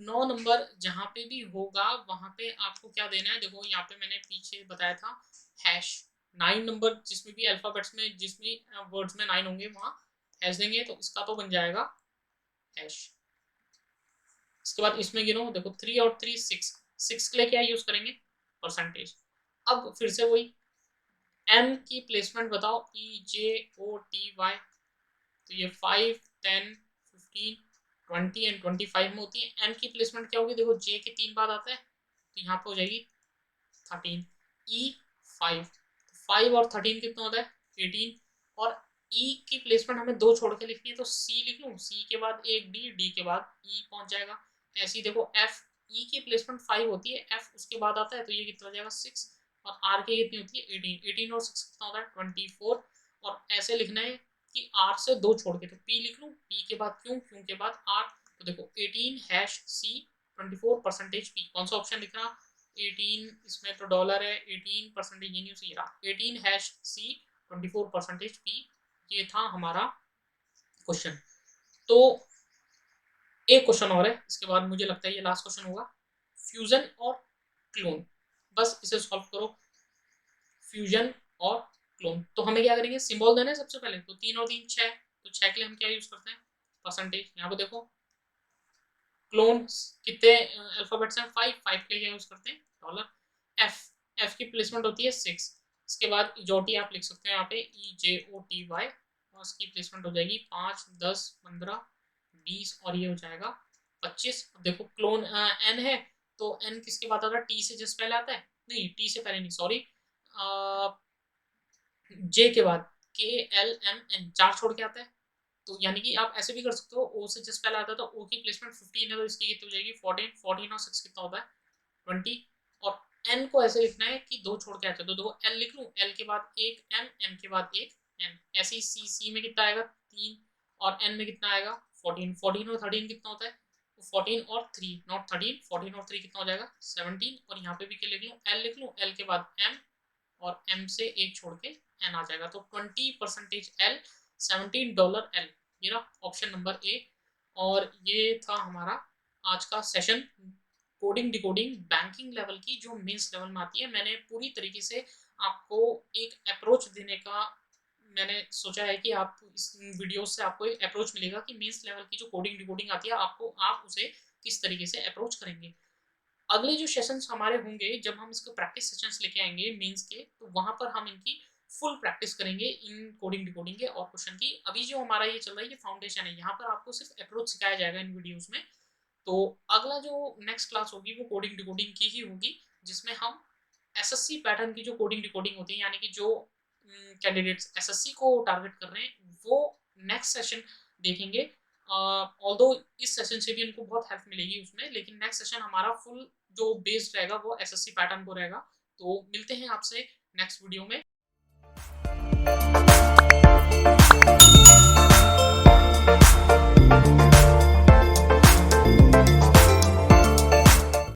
9 नंबर जहां पे भी होगा वहां पे आपको क्या देना है, देखो यहाँ पे मैंने पीछे बताया था हैश, 9 नंबर जिसमें भी अल्फाबेट्स में जिसमें वर्ड्स में 9 होंगे वहां हैश देंगे, तो इसका तो बन जाएगा हैश। इसके बाद इसमें गिनो, देखो 3 और 3 6, 6 के लिए क्या यूज करेंगे परसेंटेज। अब फिर से वही एम की प्लेसमेंट बताओ, EJOTY, तो ये 5 10 15 20 एंड 25 में होती है। एम की प्लेसमेंट क्या होगी, देखो जे के 3 बाद आता है, तो यहाँ पे हो जाएगी 13, ई 5, 5 और 13 कितना होता है 18, और ई की प्लेसमेंट हमें दो छोड़ के लिखनी है, तो सी लिख लूँ, सी के बाद एक डी, डी के बाद ई पहुंच जाएगा। ऐसे ही देखो एफ, ई की प्लेसमेंट 5 होती है, एफ उसके बाद आता है, तो ये कितना हो जाएगा 6, और आर की कितनी होती है 18, 18 और 6 कितना होता है 24, और ऐसे लिखना है कि आर से 2 छोड़ के, तो पी लिख लूँ, पी के बाद क्यू, क्यू के बाद आर। तो देखो 18#C 24% पी, कौन सा ऑप्शन लिख रहा, 18, इसमें तो डॉलर है, 18% ये नहीं उसी रहा, 18#C 24% पी। ये था हमारा क्वेश्चन। तो एक क्वेश्चन और है, इसके बाद मुझे लगता है ये लास्ट क्वेश्चन होगा, फ्यूजन और क्लोन। बस इसे सॉल्व करो, फ्यूजन और क्लोन। तो हमें क्या करेंगे, सिंबल देना है सबसे पहले, तो 3 और 3 6, तो 6 के लिए हम क्या यूज करते हैं, परसेंटेज। यहाँ पे देखो क्लोन कितने अल्फाबेट्स हैं, 5 के लिए क्या यूज करते हैं, डॉलर। एफ की प्लेसमेंट होती है 6। इसके बाद इजोटी आप लिख सकते हो यहाँ पे, EJOTY, और उसकी प्लेसमेंट हो जाएगी 5, 10, 15, 20, और ये हो जाएगा 25। देखो क्लोन एन है, तो एन किसके बाद आता है, टी से जिस पहले आता है, नहीं टी से पहले नहीं, सॉरी, जे के बाद KLMN 4 छोड़ के आता है। तो यानी कि आप ऐसे भी कर सकते हो, ओ से जिस पहले आता है तो ओ की प्लेसमेंट 15 है, तो इसकी कितनी हो जाएगी 14, 14 और 6 कितना होता है 20। और एन को ऐसे लिखना है कि 2 छोड़ के आते हैं, तो देखो एल लिख लूँ, एल के बाद एक एम, एम के बाद एक एन, ऐसे ही सी में कितना आएगा 3, और एन में कितना आएगा 14, 14 और 13 कितना होता है, तो 14 और 3 नॉट 13, 14 और 3 कितना हो जाएगा 17। और यहाँ पे भी क्या लिख लूँ, एल लिख लूँ, एल के बाद एम, और एम से एक छोड़ के एन आ जाएगा, तो 20% एल, $17 एल। ये रहा ऑप्शन नंबर ए। और ये था हमारा आज का session, coding decoding banking level की, जो मेंस लेवल में आती है। मैंने पूरी तरीके से आपको एक अप्रोच देने का मैंने सोचा है कि आप इस वीडियो से आपको एक अप्रोच मिलेगा कि मेंस लेवल की जो कोडिंग डिकोडिंग आती है आपको, आप उसे किस तरीके से अप्रोच करेंगे। अगले जो सेशंस हमारे होंगे, जब हम इसको प्रैक्टिस सेशंस लेके आएंगे मेंस के, तो वहां पर हम इनकी फुल प्रैक्टिस करेंगे इन कोडिंग डिकोडिंग के और क्वेश्चन की। अभी जो हमारा ये चल रहा है ये फाउंडेशन है, यहाँ पर आपको सिर्फ अप्रोच सिखाया जाएगा इन वीडियोस में। तो अगला जो नेक्स्ट क्लास होगी वो कोडिंग डिकोडिंग की ही होगी, जिसमें हम एसएससी पैटर्न की जो कोडिंग डिकोडिंग होती है, यानी कि जो कैंडिडेट्स एसएससी को टारगेट कर रहे हैं वो नेक्स्ट सेशन देखेंगे। ऑल्दो इस सेशन से भी उनको बहुत हेल्प मिलेगी उसमें, लेकिन नेक्स्ट सेशन हमारा फुल जो बेस्ड रहेगा वो एसएससी पैटर्न को रहेगा। तो मिलते हैं आपसे नेक्स्ट वीडियो में।